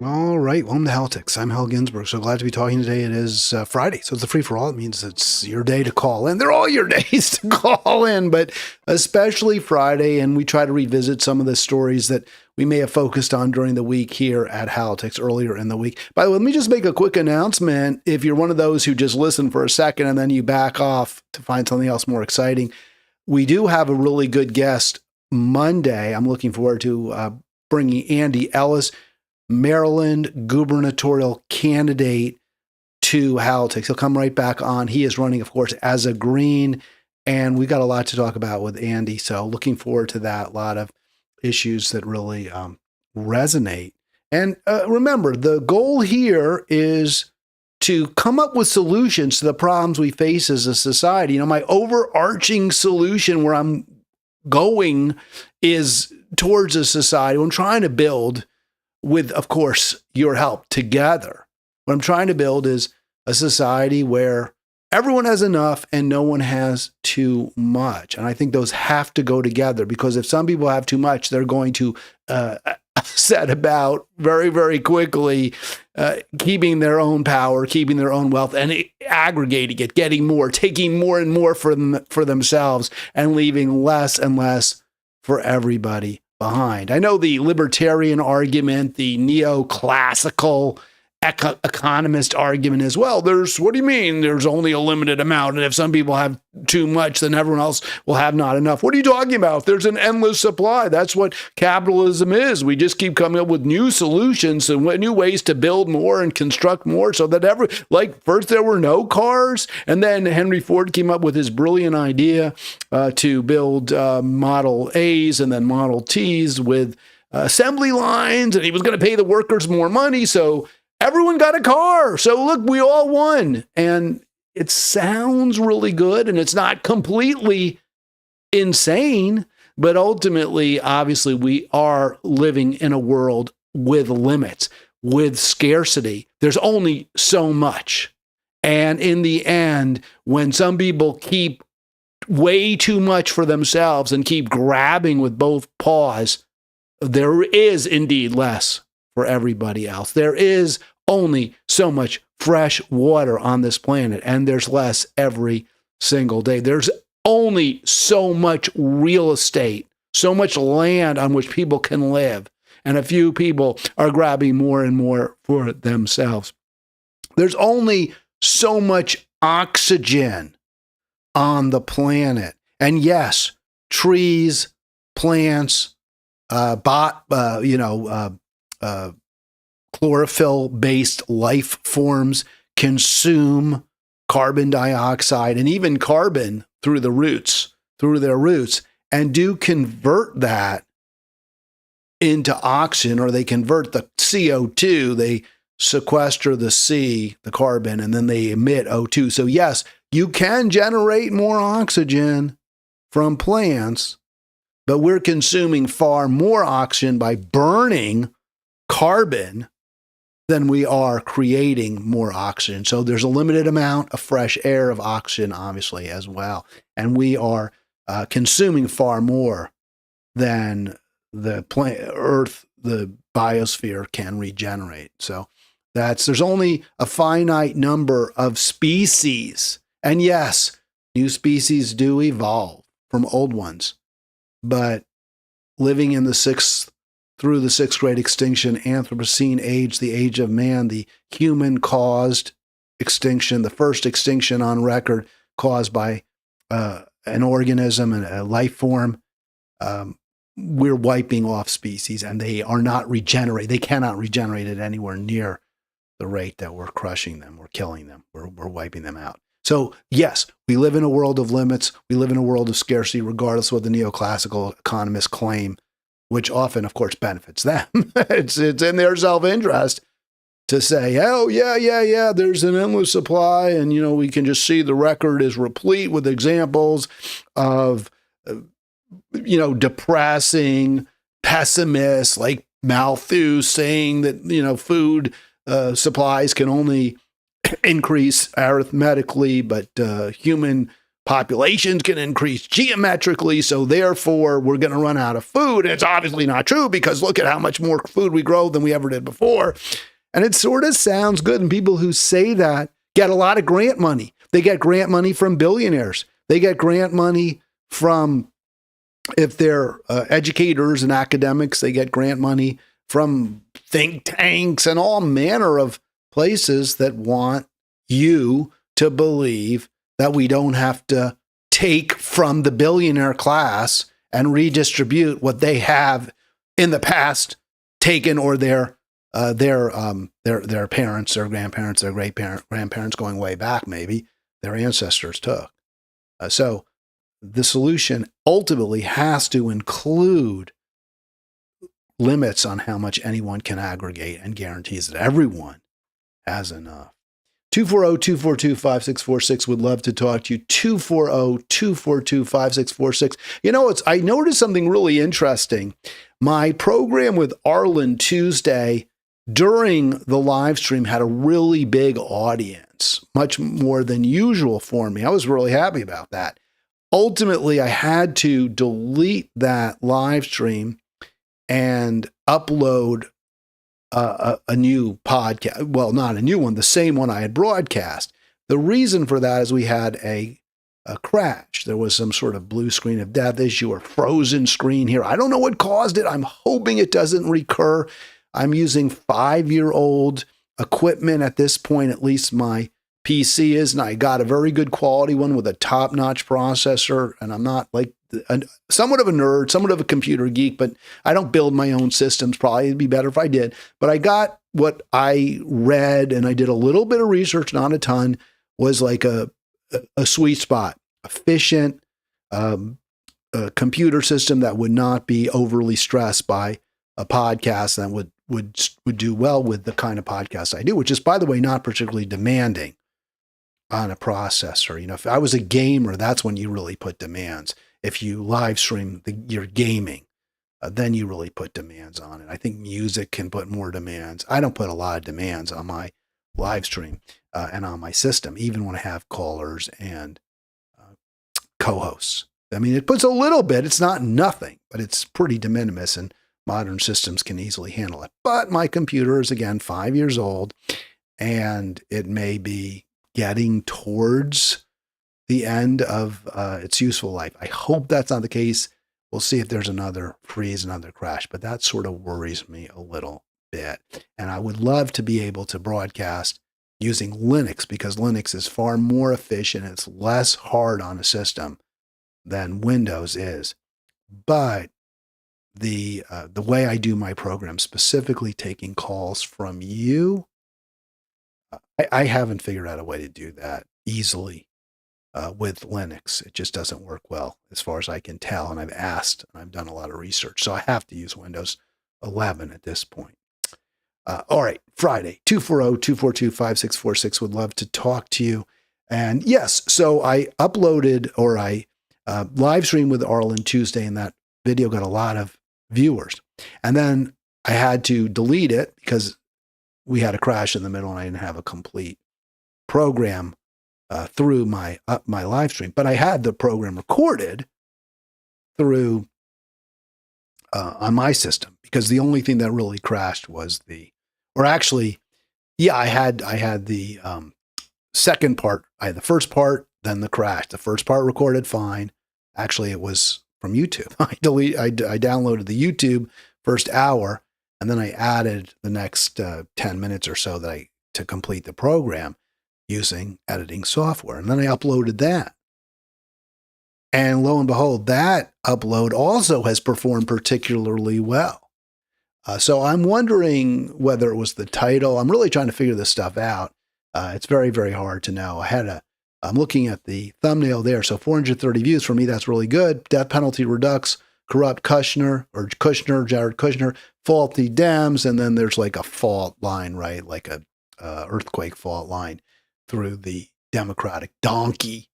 All right, welcome to Halitics. I'm Hal Ginsberg. So glad to be talking today. It is Friday, so it's a free-for-all. It means it's your day to call in. They're all your days to call in, but especially Friday, and we try to revisit some of the stories that we may have focused on during the week here at Halitics earlier in the week. By the way, let me just make a quick announcement. If you're one of those who just listen for a second and then you back off to find something else more exciting, we do have a really good guest Monday. I'm looking forward to bringing Andy Ellis, Maryland gubernatorial candidate, to Halitics. He'll come right back on. He is running, of course, as a Green, and we got a lot to talk about with Andy. So looking forward to that. A lot of issues that really resonate. And remember, the goal here is to come up with solutions to the problems we face as a society. My overarching solution where I'm going is towards a society I'm trying to build with, of course, your help together. What I'm trying to build is a society where everyone has enough and no one has too much. And I think those have to go together, because if some people have too much, they're going to set about very, very quickly keeping their own power, keeping their own wealth, and aggregating it, getting more, taking more and more for themselves, and leaving less and less for everybody behind. I know the libertarian argument, the neoclassical economist argument as well. What do you mean there's only a limited amount? And if some people have too much, then everyone else will have not enough. What are you talking about? There's an endless supply. That's what capitalism is. We just keep coming up with new solutions and new ways to build more and construct more, so that first there were no cars, and then Henry Ford came up with his brilliant idea to build Model A's and then Model T's with assembly lines, and he was going to pay the workers more money, so everyone got a car. So look, we all won. And it sounds really good, and it's not completely insane, but ultimately, obviously, we are living in a world with limits, with scarcity. There's only so much. And in the end, when some people keep way too much for themselves and keep grabbing with both paws, there is indeed less for everybody else. There is only so much fresh water on this planet, and there's less every single day. There's only so much real estate, so much land on which people can live, and a few people are grabbing more and more for themselves. There's only so much oxygen on the planet. And yes, trees, plants, chlorophyll-based life forms consume carbon dioxide and even carbon through their roots, and do convert that into oxygen, or they convert the CO2, they sequester the carbon, and then they emit O2. So yes, you can generate more oxygen from plants, but we're consuming far more oxygen by burning carbon than we are creating more oxygen. So there's a limited amount of fresh air, of oxygen, obviously, as well. And we are consuming far more than the Earth, the biosphere, can regenerate. So there's only a finite number of species. And yes, new species do evolve from old ones. But living in through the sixth great extinction, Anthropocene age, the age of man, the human-caused extinction, the first extinction on record caused by an organism and a life form, we're wiping off species, and they are not regenerate. They cannot regenerate at anywhere near the rate that we're crushing them, we're killing them, we're wiping them out. So yes, we live in a world of limits. We live in a world of scarcity, regardless of what the neoclassical economists claim, which often, of course, benefits them. It's in their self-interest to say, oh, yeah, there's an endless supply. And, we can just see the record is replete with examples of, depressing pessimists like Malthus saying that, food supplies can only increase arithmetically, but human populations can increase geometrically, so therefore we're going to run out of food. And it's obviously not true because look at how much more food we grow than we ever did before. And it sort of sounds good. And people who say that get a lot of grant money. They get grant money from billionaires. They get grant money from, if they're educators and academics, they get grant money from think tanks and all manner of places that want you to believe that we don't have to take from the billionaire class and redistribute what they have in the past taken, or their parents, their grandparents, their grandparents going way back, maybe their ancestors took. So the solution ultimately has to include limits on how much anyone can aggregate and guarantees that everyone has enough. 240-242-5646 would love to talk to you. 240-242-5646. You know, I noticed something really interesting. My program with Arlen Tuesday during the live stream had a really big audience, much more than usual for me. I was really happy about that. Ultimately, I had to delete that live stream and upload a new podcast. Well, not a new one, the same one I had broadcast. The reason for that is we had a crash. There was some sort of blue screen of death issue or frozen screen here. I don't know what caused it. I'm hoping it doesn't recur. I'm using 5-year-old equipment at this point, at least my PC is, and I got a very good quality one with a top-notch processor, and I'm not like somewhat of a nerd, somewhat of a computer geek, but I don't build my own systems. Probably it'd be better if I did. But I got what I read, and I did a little bit of research, not a ton, was like a sweet spot, efficient a computer system that would not be overly stressed by a podcast, that would do well with the kind of podcast I do, which is, by the way, not particularly demanding on a processor. You know, if I was a gamer, that's when you really put demands. If you live stream your gaming, then you really put demands on it. I think music can put more demands. I don't put a lot of demands on my live stream and on my system, even when I have callers and co-hosts. I mean, it puts a little bit. It's not nothing, but it's pretty de minimis, and modern systems can easily handle it. But my computer is, again, 5 years old, and it may be getting towards the end of its useful life. I hope that's not the case. We'll see if there's another freeze, another crash, but that sort of worries me a little bit. And I would love to be able to broadcast using Linux, because Linux is far more efficient. It's less hard on a system than Windows is. But the way I do my program, specifically taking calls from you, I haven't figured out a way to do that easily with Linux. It just doesn't work well as far as I can tell. And I've asked, and I've done a lot of research. So I have to use Windows 11 at this point. All right, Friday, 240-242-5646 would love to talk to you. And yes, so I uploaded, or I live streamed with Arlen Tuesday, and that video got a lot of viewers. And then I had to delete it because we had a crash in the middle and I didn't have a complete program through my live stream. But I had the program recorded through on my system, because the only thing that really crashed was I had the second part. I had the first part, then the crash. The first part recorded fine. Actually, it was from YouTube. I downloaded the YouTube first hour, and then I added the next 10 minutes or so to complete the program using editing software. And then I uploaded that. And lo and behold, that upload also has performed particularly well. So I'm wondering whether it was the title. I'm really trying to figure this stuff out. It's very, very hard to know. I'm looking at the thumbnail there. So 430 views for me, that's really good. Death penalty redux, corrupt Jared Kushner, faulty Dems, and then there's like a fault line, right? Like a earthquake fault line through the Democratic donkey.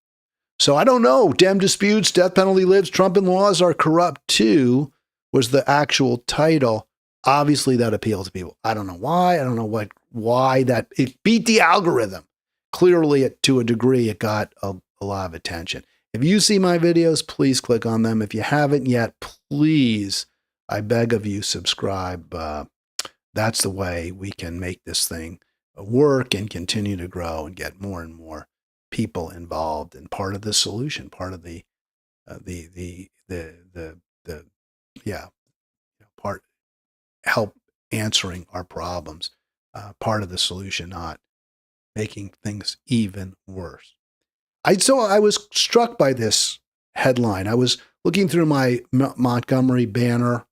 So I don't know. Dem disputes, death penalty lives, Trump and laws are corrupt too, was the actual title. Obviously that appealed to people. I don't know why. I don't know why that it beat the algorithm. Clearly, to a degree, it got a lot of attention. If you see my videos, please click on them. If you haven't yet, please, I beg of you, subscribe. That's the way we can make this thing work and continue to grow and get more and more people involved and part of the solution, part of part help answering our problems, part of the solution, not making things even worse. I was struck by this headline. I was looking through my Montgomery banner,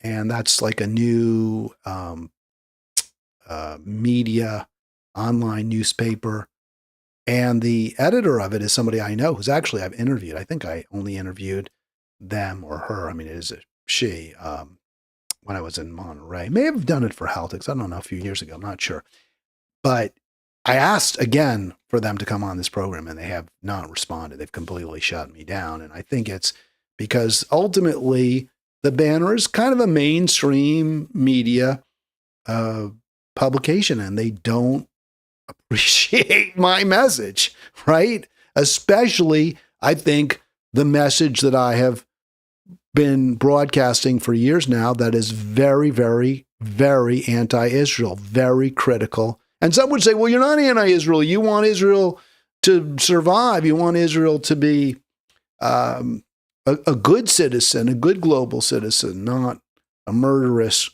and that's like a new media online newspaper. And the editor of it is somebody I know who's actually I've interviewed. I think I only interviewed them or her. I mean, it is a she when I was in Monterey. May have done it for Halitics. I don't know, a few years ago. I'm not sure. But I asked again for them to come on this program, and they have not responded. They've completely shut me down. And I think it's because ultimately the banner is kind of a mainstream media publication, and they don't appreciate my message, right? Especially, I think, the message that I have been broadcasting for years now that is very, very, very anti-Israel, very critical. And some would say, well, you're not anti-Israel. You want Israel to survive. You want Israel to be a good citizen, a good global citizen, not a murderous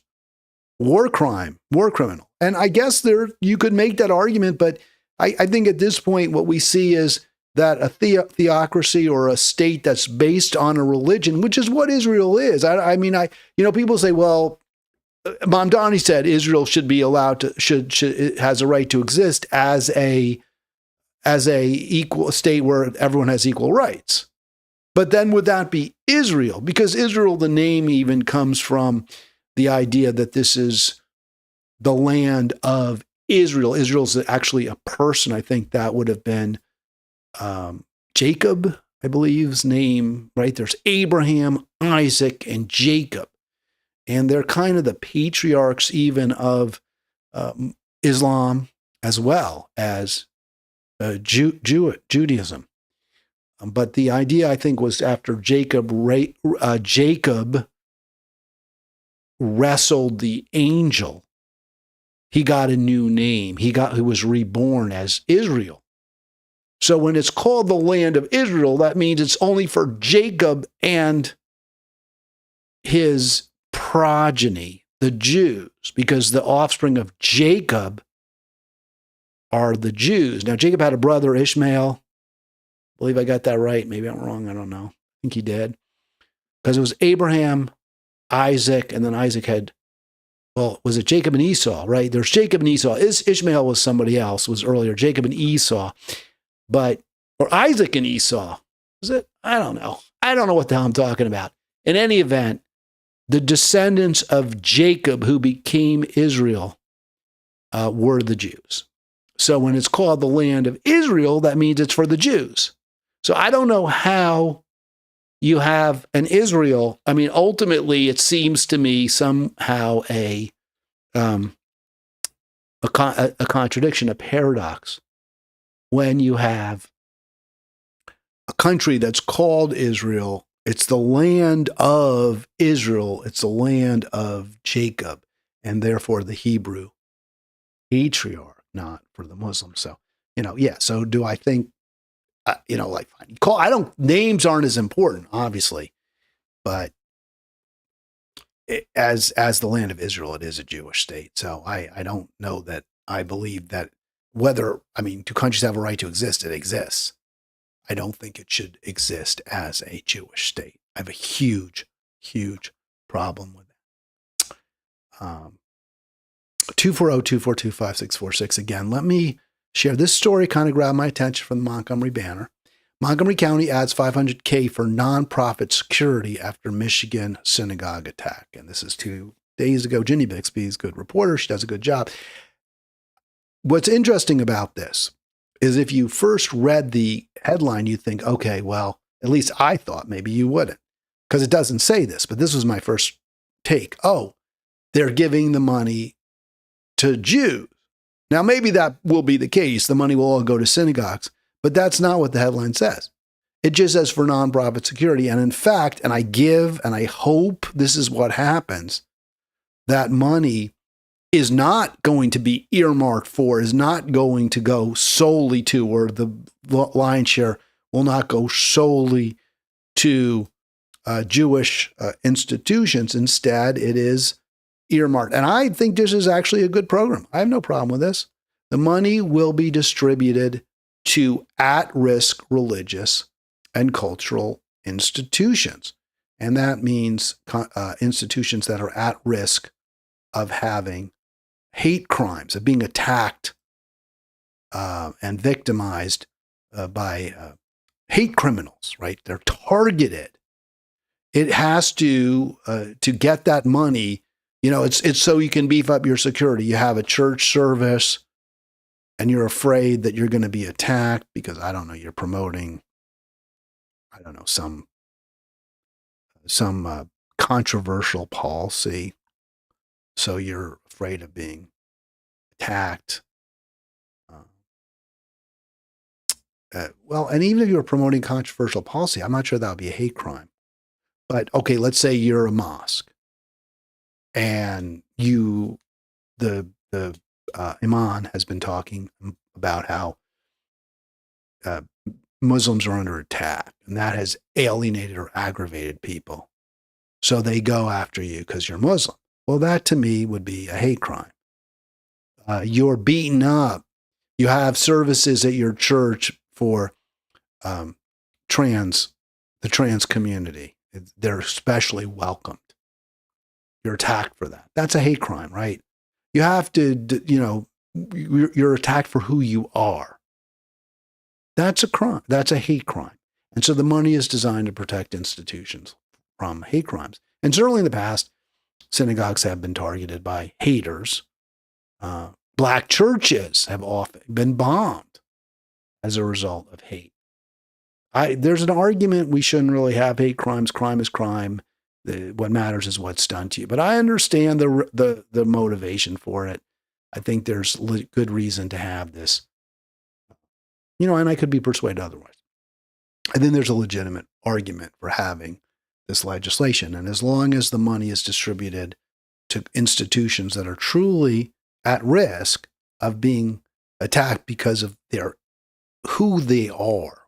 war criminal. And I guess you could make that argument, but I think at this point what we see is that a theocracy or a state that's based on a religion, which is what Israel is. I mean, people say, well, Mamdani said Israel should be allowed to it has a right to exist as a equal state where everyone has equal rights. But then would that be Israel? Because Israel, the name even comes from the idea that this is the land of Israel. Israel's actually a person. I think that would have been Jacob, I believe's name, right? There's Abraham, Isaac, and Jacob. And they're kind of the patriarchs even of Islam as well as Judaism. But the idea, I think, was after Jacob wrestled the angel, he got a new name. He was reborn as Israel. So when it's called the land of Israel, that means it's only for Jacob and his progeny, the Jews, because the offspring of Jacob are the Jews. Now, Jacob had a brother, Ishmael. I believe I got that right. Maybe I'm wrong. I don't know. I think he did. Because it was Abraham, Isaac, and then Isaac had, was it Jacob and Esau, right? There's Jacob and Esau. Ishmael was somebody else, was earlier. Jacob and Esau. Or Isaac and Esau. Was it? I don't know. I don't know what the hell I'm talking about. In any event, the descendants of Jacob who became Israel were the Jews. So when it's called the land of Israel, that means it's for the Jews. So I don't know how you have an Israel. I mean, ultimately, it seems to me somehow a contradiction, a paradox, when you have a country that's called Israel. It's the land of Israel. It's the land of Jacob, and therefore the Hebrew patriarch, not for the Muslims. So, so do I think, names aren't as important, obviously, but as the land of Israel, it is a Jewish state. So I don't know that I believe that do countries have a right to exist? It exists. I don't think it should exist as a Jewish state. I have a huge, huge problem with that. 240-242-5646. Again, let me share. This story kind of grabbed my attention from the Montgomery Banner. Montgomery County adds $500K for nonprofit security after Michigan synagogue attack. And this is 2 days ago. Ginny Bixby's a good reporter. She does a good job. What's interesting about this is if you first read the headline, you think, okay, well, at least I thought maybe you wouldn't, because it doesn't say this, but this was my first take. Oh, they're giving the money to Jews. Now, maybe that will be the case. The money will all go to synagogues, but that's not what the headline says. It just says for nonprofit security. And in fact, and I hope this is what happens, that money is not going to be earmarked for, is not going to go solely to, or the lion's share will not go solely to Jewish institutions. Instead, it is earmarked. And I think this is actually a good program. I have no problem with this. The money will be distributed to at-risk religious and cultural institutions. And that means institutions that are at risk of having hate crimes, of being attacked and victimized by hate criminals, right? They're targeted. It has to get that money, it's so you can beef up your security. You have a church service and you're afraid that you're going to be attacked because, I don't know, you're promoting, I don't know, some controversial policy. So you're afraid of being attacked. And even if you're promoting controversial policy, I'm not sure that would be a hate crime. But okay, let's say you're a mosque and the imam has been talking about how Muslims are under attack, and that has alienated or aggravated people. So they go after you because you're Muslim. Well, that to me would be a hate crime. You're beaten up. You have services at your church for the trans community. They're especially welcomed. You're attacked for that. That's a hate crime, right? You have to, you're attacked for who you are. That's a crime. That's a hate crime. And so the money is designed to protect institutions from hate crimes. And certainly in the past, synagogues have been targeted by haters. Black churches have often been bombed as a result of hate. There's an argument we shouldn't really have hate crimes. Crime is crime. What matters is what's done to you. But I understand the motivation for it. I think there's good reason to have this. And I could be persuaded otherwise. I think there's a legitimate argument for having this legislation. And as long as the money is distributed to institutions that are truly at risk of being attacked because of who they are,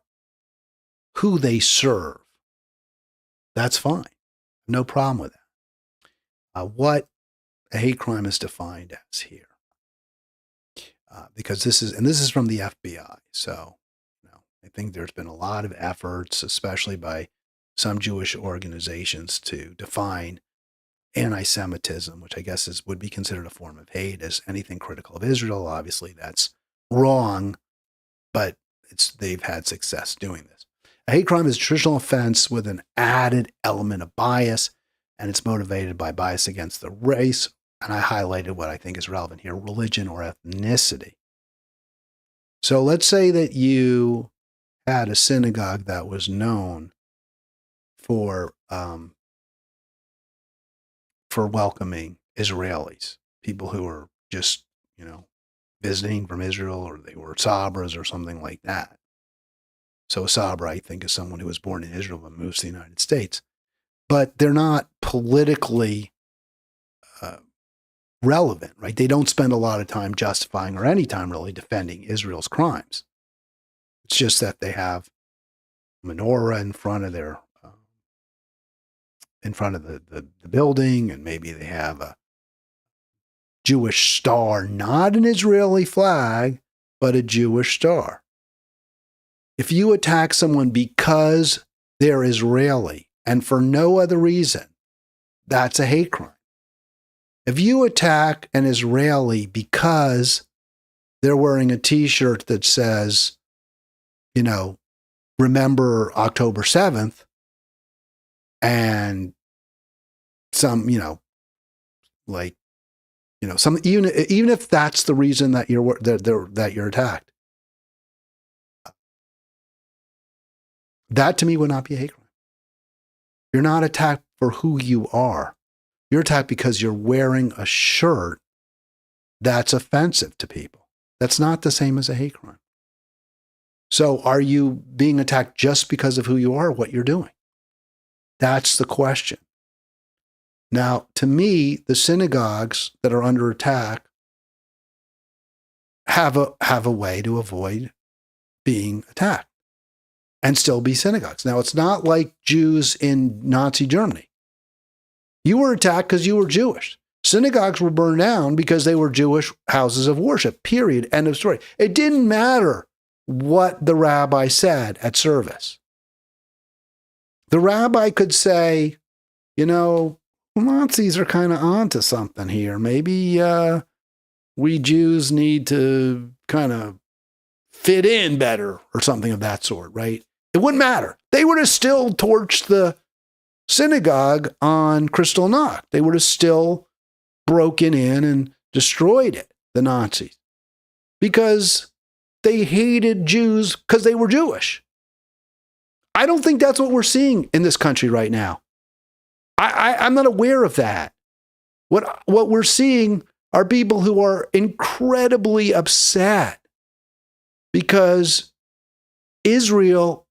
who they serve, that's fine. No problem with that. What a hate crime is defined as here. Because this is from the FBI. So, I think there's been a lot of efforts, especially by some Jewish organizations, to define anti-Semitism, which I guess would be considered a form of hate, as anything critical of Israel. Obviously, that's wrong, but they've had success doing this. A hate crime is a traditional offense with an added element of bias, and it's motivated by bias against the race. And I highlighted what I think is relevant here: religion or ethnicity. So let's say that you had a synagogue that was known for welcoming Israelis, people who were just, visiting from Israel, or they were Sabras or something like that. So a Sabra, I think, is someone who was born in Israel but moves to the United States. But they're not politically relevant, right? They don't spend a lot of time justifying, or any time really, defending Israel's crimes. It's just that they have a menorah in front of the building, and maybe they have a Jewish star, not an Israeli flag, but a Jewish star. If you attack someone because they're Israeli and for no other reason, that's a hate crime. If you attack an Israeli because they're wearing a T-shirt that says, remember October 7th, and some, some, even if that's the reason that you're attacked, that to me would not be a hate crime. You're not attacked for who you are. You're attacked because you're wearing a shirt that's offensive to people. That's not the same as a hate crime. So are you being attacked just because of who you are, what you're doing? That's the question. Now, to me, the synagogues that are under attack have a way to avoid being attacked and still be synagogues. Now, it's not like Jews in Nazi Germany. You were attacked because you were Jewish. Synagogues were burned down because they were Jewish houses of worship, period, end of story. It didn't matter what the rabbi said at service. The rabbi could say, Nazis are kind of onto something here. Maybe we Jews need to kind of fit in better or something of that sort, right? It wouldn't matter. They would have still torched the synagogue on Kristallnacht. They would have still broken in and destroyed it, the Nazis, because they hated Jews because they were Jewish. I don't think that's what we're seeing in this country right now. I'm not aware of that. What we're seeing are people who are incredibly upset because Israel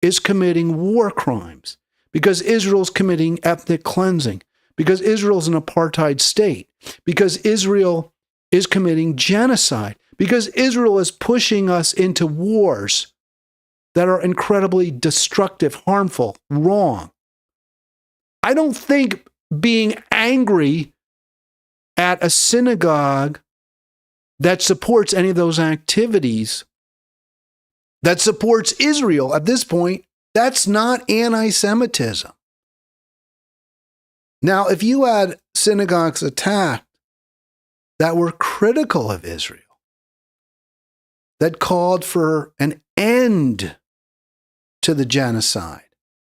is committing war crimes, because Israel's committing ethnic cleansing, because Israel's an apartheid state, because Israel is committing genocide, because Israel is pushing us into wars that are incredibly destructive, harmful, wrong. I don't think being angry at a synagogue that supports any of those activities, that supports Israel at this point, that's not anti-Semitism. Now, if you had synagogues attacked that were critical of Israel, that called for an end to the genocide,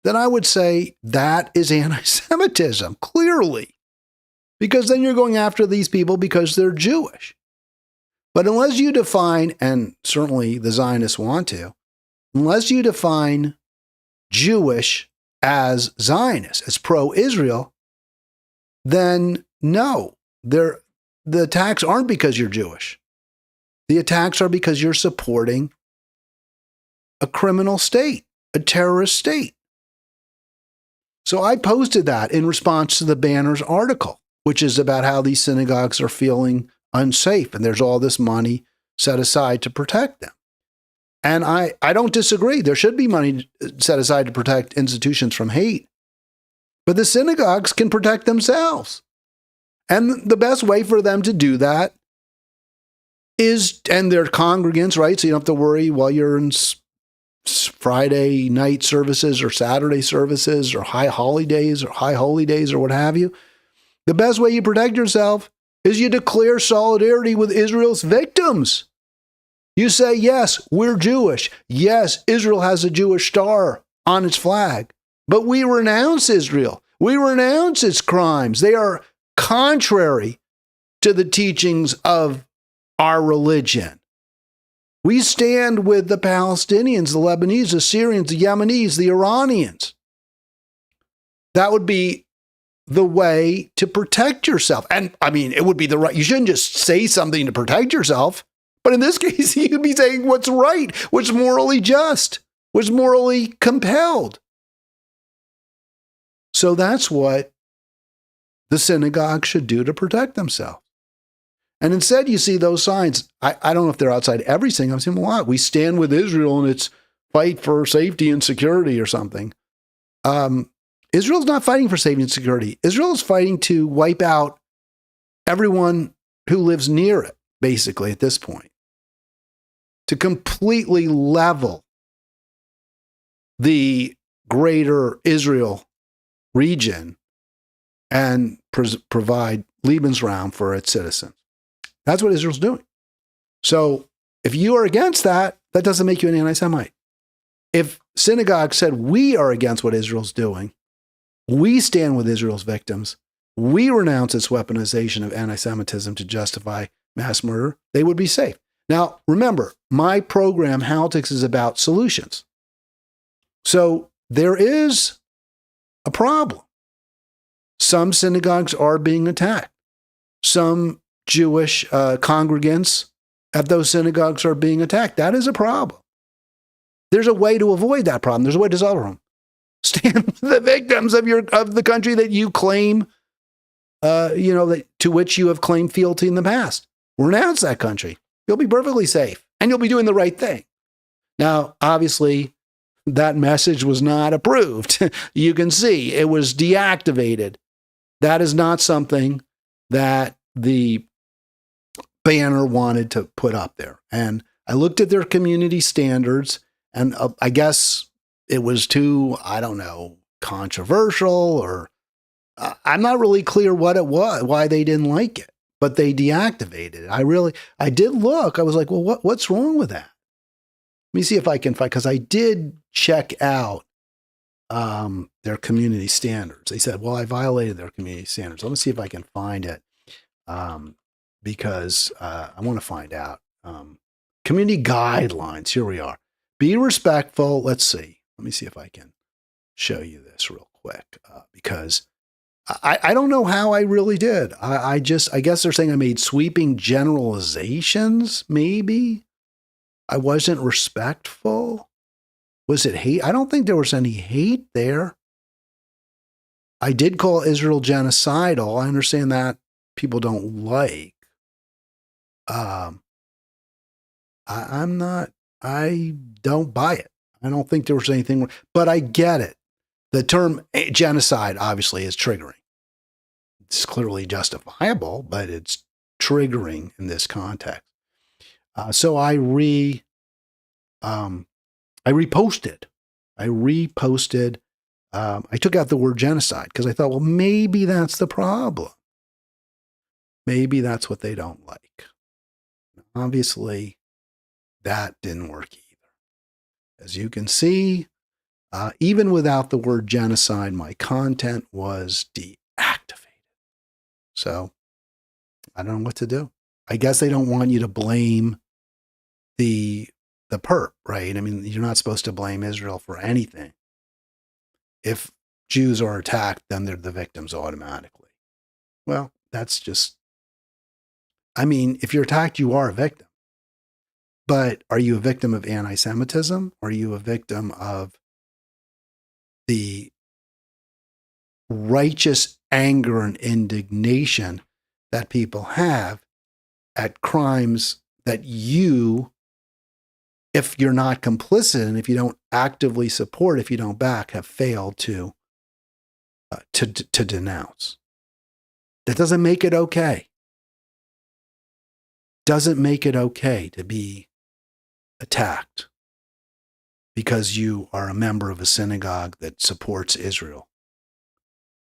then I would say that is anti-Semitism, clearly. Because then you're going after these people because they're Jewish. But unless you define, and certainly the Zionists want to, unless you define Jewish as Zionist, as pro-Israel, then no, the attacks aren't because you're Jewish. The attacks are because you're supporting a criminal state, a terrorist state. So I posted that in response to the Banner's article, which is about how these synagogues are feeling unsafe and there's all this money set aside to protect them. And I don't disagree. There should be money set aside to protect institutions from hate. But the synagogues can protect themselves. And the best way for them to do that is, and they're congregants, right? So you don't have to worry while you're in Friday night services or Saturday services or high holy days or what have you. The best way you protect yourself is you declare solidarity with Israel's victims. You say, yes, we're Jewish. Yes, Israel has a Jewish star on its flag. But we renounce Israel. We renounce its crimes. They are contrary to the teachings of our religion. We stand with the Palestinians, the Lebanese, the Syrians, the Yemenis, the Iranians. That would be the way to protect yourself. And I mean, it would be the right, you shouldn't just say something to protect yourself. But in this case, you'd be saying what's right, what's morally just, what's morally compelled. So that's what the synagogue should do to protect themselves. And instead, you see those signs. I don't know if they're outside every single. I'm saying, well, we stand with Israel in its fight for safety and security or something. Israel's not fighting for safety and security. Israel is fighting to wipe out everyone who lives near it, basically, at this point. To completely level the greater Israel region and provide Lebensraum for its citizens. That's what Israel's doing. So if you are against that, that doesn't make you an anti-Semite. If synagogue said, we are against what Israel's doing, we stand with Israel's victims, we renounce its weaponization of anti-Semitism to justify mass murder, they would be safe. Now, remember, my program, Halitics, is about solutions. So there is a problem. Some synagogues are being attacked. Some Jewish congregants at those synagogues are being attacked. That is a problem. There's a way to avoid that problem. There's a way to solve them. Stand with the victims of the country that you claim, to which you have claimed fealty in the past. Renounce that country. You'll be perfectly safe, and you'll be doing the right thing. Now, obviously, that message was not approved. You can see it was deactivated. That is not something that the banner wanted to put up there. And I looked at their community standards, and I guess it was too, controversial, or I'm not really clear what it was, why they didn't like it, but they deactivated it. I did look. I was like, well, what's wrong with that? Let me see if I can find, because I did check out their community standards. They said, well, I violated their community standards. Let me see if I can find it, because I want to find out. Community guidelines. Here we are. Be respectful. Let's see. Let me see if I can show you this real quick, because I don't know how I really did. I guess they're saying I made sweeping generalizations, maybe. I wasn't respectful. Was it hate? I don't think there was any hate there. I did call Israel genocidal. I understand that people don't like. I don't buy it. I don't think there was anything, but I get it. The term genocide obviously is triggering. It's clearly justifiable, but it's triggering in this context. So I reposted. I took out the word genocide because I thought, well, maybe that's the problem. Maybe that's what they don't like. Obviously, that didn't work either. As you can see, even without the word genocide, my content was deactivated. So I don't know what to do. I guess they don't want you to blame the perp, right? I mean, you're not supposed to blame Israel for anything. If Jews are attacked, then they're the victims automatically. Well, that's just, if you're attacked, you are a victim. But are you a victim of anti-Semitism? Are you a victim of the righteous anger and indignation that people have at crimes that you, if you're not complicit and if you don't actively support, if you don't back, have failed to denounce? That doesn't make it okay. Doesn't make it okay to be attacked because you are a member of a synagogue that supports Israel.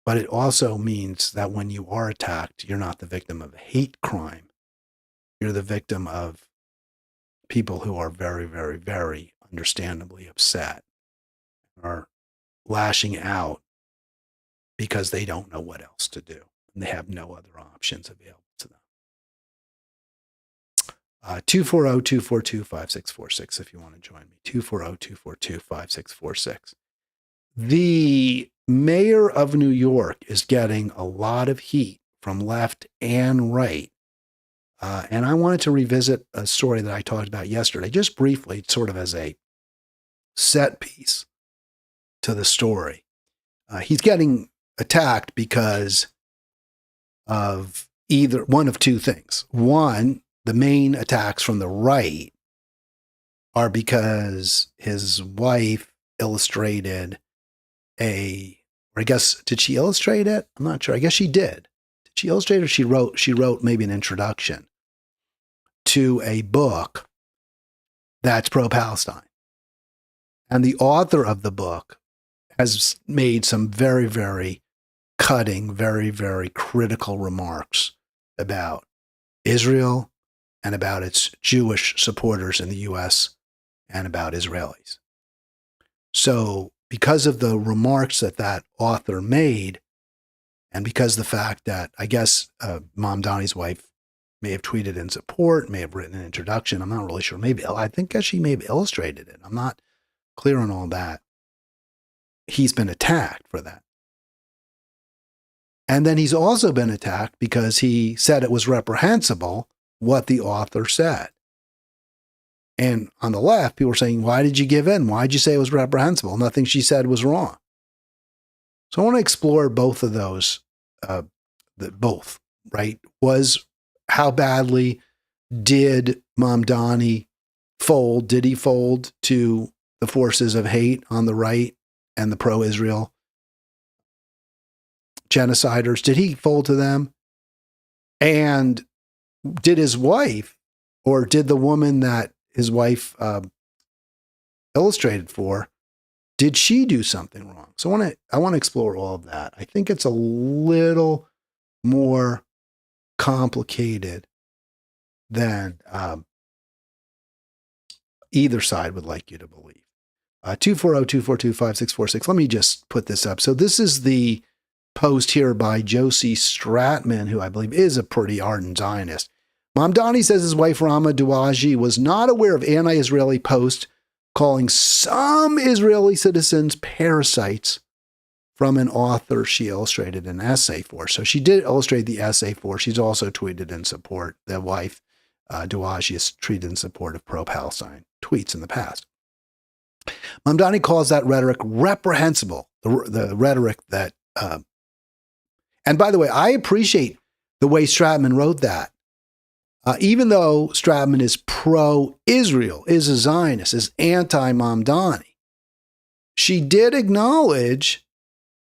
But it also means that when you are attacked, you're not the victim of a hate crime. You're the victim of people who are very, very, very understandably upset, are lashing out because they don't know what else to do, and they have no other options available to them. 240-242-5646 if you want to join me. 240-242-5646. The mayor of New York is getting a lot of heat from left and right. And I wanted to revisit a story that I talked about yesterday, just briefly, sort of as a set piece to the story. He's getting attacked because of either one of two things. One, the main attacks from the right are because his wife illustrated did she illustrate it? I'm not sure. I guess she did. Did she illustrate it, or she wrote maybe an introduction to a book that's pro-Palestine. And the author of the book has made some very, very cutting, very, very critical remarks about Israel and about its Jewish supporters in the U.S. and about Israelis. So because of the remarks that author made, and because the fact that I guess Mamdani's wife may have tweeted in support, may have written an introduction, I'm not really sure. I think she may have illustrated it. I'm not clear on all that. He's been attacked for that. And then he's also been attacked because he said it was reprehensible what the author said. And on the left, people were saying, why did you give in? Why did you say it was reprehensible? Nothing she said was wrong. So I want to explore both of those, both, right? Was how badly did Mamdani fold? Did he fold to the forces of hate on the right and the pro-Israel genociders? Did he fold to them? And did his wife, or did the woman that his wife illustrated for, did she do something wrong? So I want to explore all of that. I think it's a little more complicated than either side would like you to believe. 240-242-5646. Let me just put this up. So this is the post here by Josie Stratman, who I believe is a pretty ardent Zionist. Mamdani says his wife Rama Douaji was not aware of anti-Israeli posts calling some Israeli citizens parasites from an author she illustrated an essay for. So she did illustrate the essay for. She's also tweeted in support. The wife, Douaji, is tweeted in support of pro-Palestine tweets in the past. Mamdani calls that rhetoric reprehensible, the rhetoric that, and by the way, I appreciate the way Stratman wrote that. Even though Stratman is pro-Israel, is a Zionist, is anti-Mamdani, she did acknowledge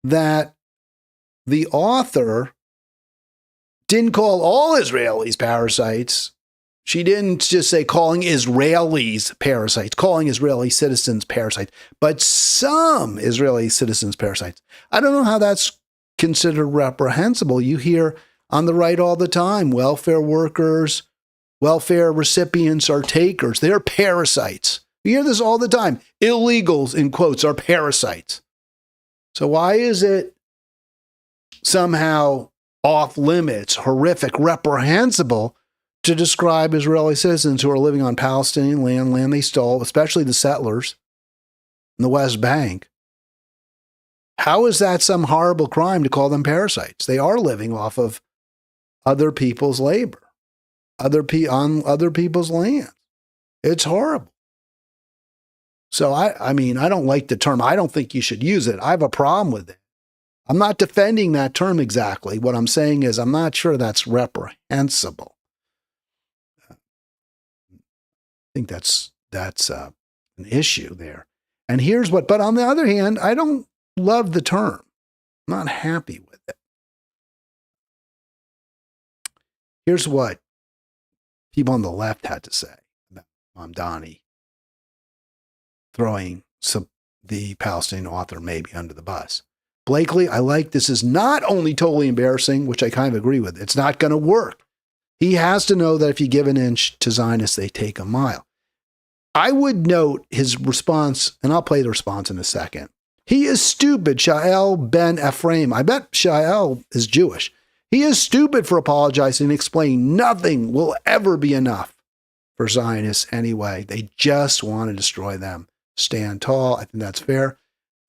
that the author didn't call all Israelis parasites. She didn't just say calling Israelis parasites, calling Israeli citizens parasites, but some Israeli citizens parasites. I don't know how that's considered reprehensible. You hear on the right all the time, welfare workers, welfare recipients are takers. They're parasites. You hear this all the time. Illegals, in quotes, are parasites. So why is it somehow off limits, horrific, reprehensible to describe Israeli citizens who are living on Palestinian land they stole, especially the settlers in the West Bank? How is that some horrible crime to call them parasites? They are living off of other people's labor, on other people's land. It's horrible. So I mean, I don't like the term. I don't think you should use it. I have a problem with it. I'm not defending that term exactly. What I'm saying is I'm not sure that's reprehensible. I think that's an issue there. And here's what, but on the other hand, I don't love the term. I'm not happy with it. Here's what people on the left had to say about Mamdani throwing the Palestinian author maybe under the bus. Blakely, I like this is not only totally embarrassing, which I kind of agree with. It's not going to work. He has to know that if you give an inch to Zionists, they take a mile. I would note his response, and I'll play the response in a second. He is stupid, Shael ben Ephraim. I bet Shael is Jewish. He is stupid for apologizing and explaining nothing will ever be enough for Zionists anyway. They just want to destroy them. Stand tall. I think that's fair.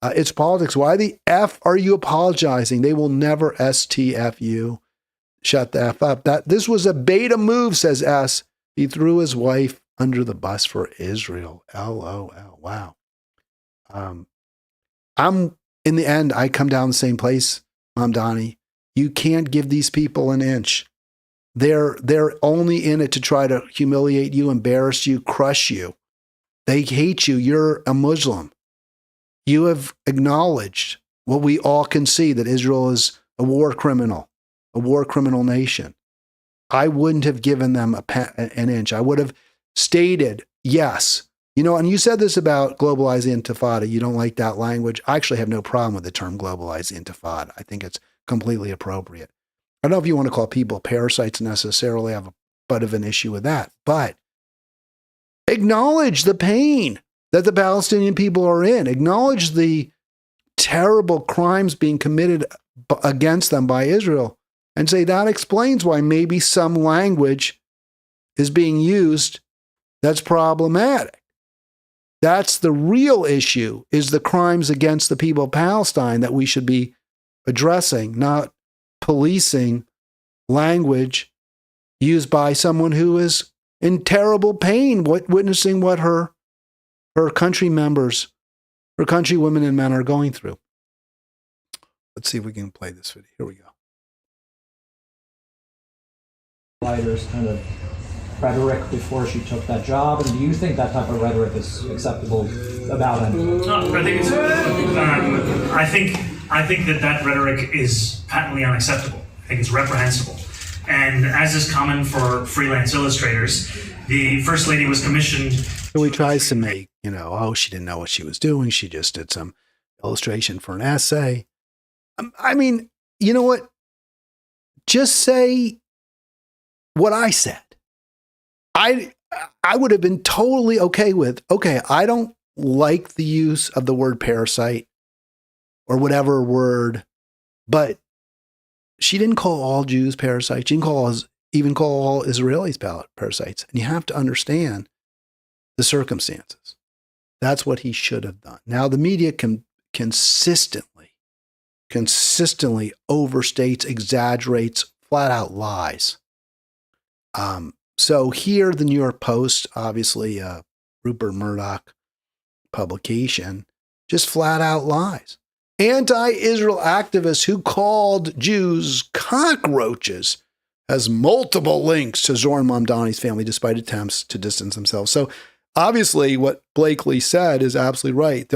It's politics. Why the F are you apologizing? They will never STF you. Shut the F up. This was a beta move, says S. He threw his wife under the bus for Israel. LOL. Wow. In the end, I come down the same place, Mamdani. You can't give these people an inch. They're only in it to try to humiliate you, embarrass you, crush you. They hate you. You're a Muslim. You have acknowledged what we all can see, that Israel is a war criminal nation. I wouldn't have given them an inch. I would have stated, yes. And you said this about globalized intifada. You don't like that language. I actually have no problem with the term globalized intifada. I think it's completely appropriate. I don't know if you want to call people parasites necessarily. I have a bit of an issue with that. But acknowledge the pain that the Palestinian people are in. Acknowledge the terrible crimes being committed against them by Israel. And say that explains why maybe some language is being used that's problematic. That's the real issue, is the crimes against the people of Palestine that we should be addressing, not policing language used by someone who is in terrible pain, witnessing what her country members, her country women and men are going through. Let's see if we can play this video. Here we go. Leiter's kind of rhetoric before she took that job, and do you think that type of rhetoric is acceptable about him? I think it's. I think that rhetoric is patently unacceptable. I think it's reprehensible, and as is common for freelance illustrators, the First Lady was commissioned. So he tries to make, she didn't know what she was doing. She just did some illustration for an essay. I mean, you know what? Just say what I said. I would have been totally okay with, I don't like the use of the word parasite or whatever word, but she didn't call all Jews parasites. She didn't even call all Israelis parasites. And you have to understand the circumstances. That's what he should have done. Now, the media consistently overstates, exaggerates, flat out lies. So here, the New York Post, obviously Rupert Murdoch publication, just flat out lies. Anti-Israel activists who called Jews cockroaches has multiple links to Zoran Mamdani's family, despite attempts to distance themselves. So obviously what Blakely said is absolutely right.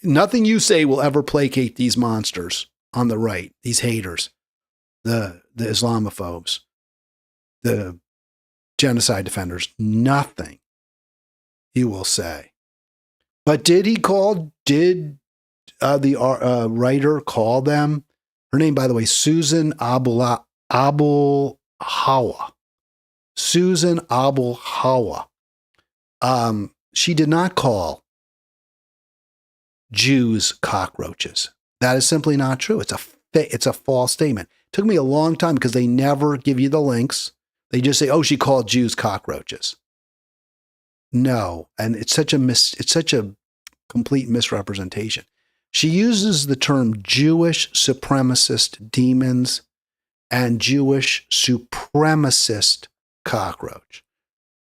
Nothing you say will ever placate these monsters on the right, these haters, the Islamophobes, the genocide defenders. Nothing he will say. But did the writer call them? Her name, by the way, Susan Abul Hawa. Susan Abul Hawa. She did not call Jews cockroaches. That is simply not true. It's a false statement. It took me a long time because they never give you the links. They just say, she called Jews cockroaches. No, and it's such a complete misrepresentation. She uses the term Jewish supremacist demons and Jewish supremacist cockroach.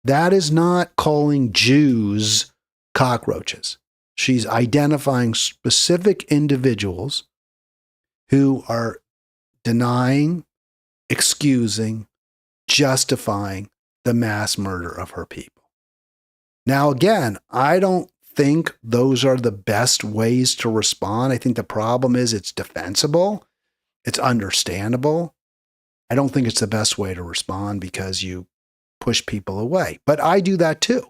That is not calling Jews cockroaches. She's identifying specific individuals who are denying, excusing, justifying the mass murder of her people. Now, again, I don't think those are the best ways to respond. I think the problem is it's defensible. It's understandable. I don't think it's the best way to respond because you push people away. But I do that too.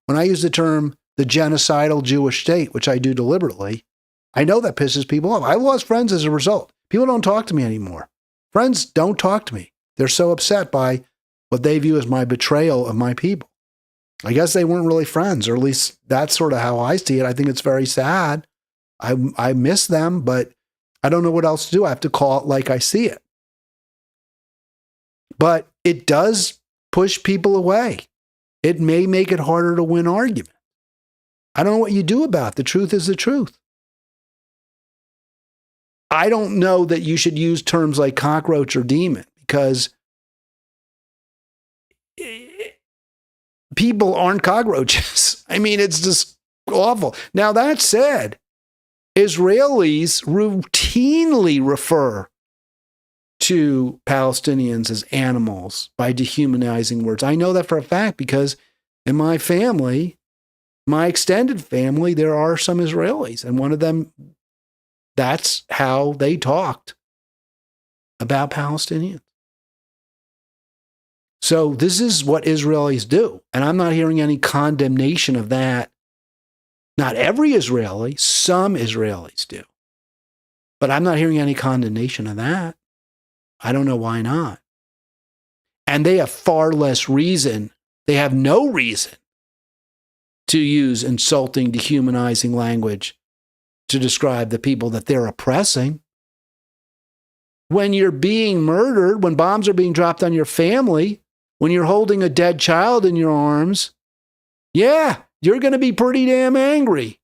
When I use the term the genocidal Jewish state, which I do deliberately, I know that pisses people off. I've lost friends as a result. People don't talk to me anymore. Friends don't talk to me. They're so upset by what they view as my betrayal of my people. I guess they weren't really friends, or at least that's sort of how I see it. I think it's very sad. I miss them, but I don't know what else to do. I have to call it like I see it. But it does push people away. It may make it harder to win argument. I don't know what you do about it. The truth is the truth. I don't know that you should use terms like cockroach or demon because people aren't cockroaches. I mean, it's just awful. Now, that said, Israelis routinely refer to Palestinians as animals by dehumanizing words. I know that for a fact because in my family, my extended family, there are some Israelis, and one of them, that's how they talked about Palestinians. So this is what Israelis do. And I'm not hearing any condemnation of that. Not every Israeli, some Israelis do. But I'm not hearing any condemnation of that. I don't know why not. And they have far less reason. They have no reason to use insulting, dehumanizing language to describe the people that they're oppressing. When you're being murdered, when bombs are being dropped on your family, when you're holding a dead child in your arms, yeah, you're going to be pretty damn angry.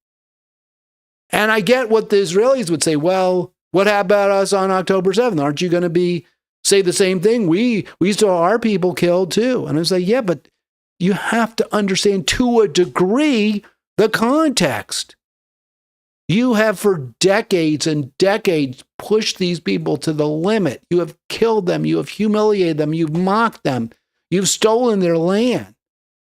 And I get what the Israelis would say. Well, what about us on October 7th? Aren't you going to be say the same thing. We saw our people killed too. And I was like, yeah, but you have to understand to a degree the context. You have for decades and decades pushed these people to the limit. You have killed them. You have humiliated them. You've mocked them. You've stolen their land.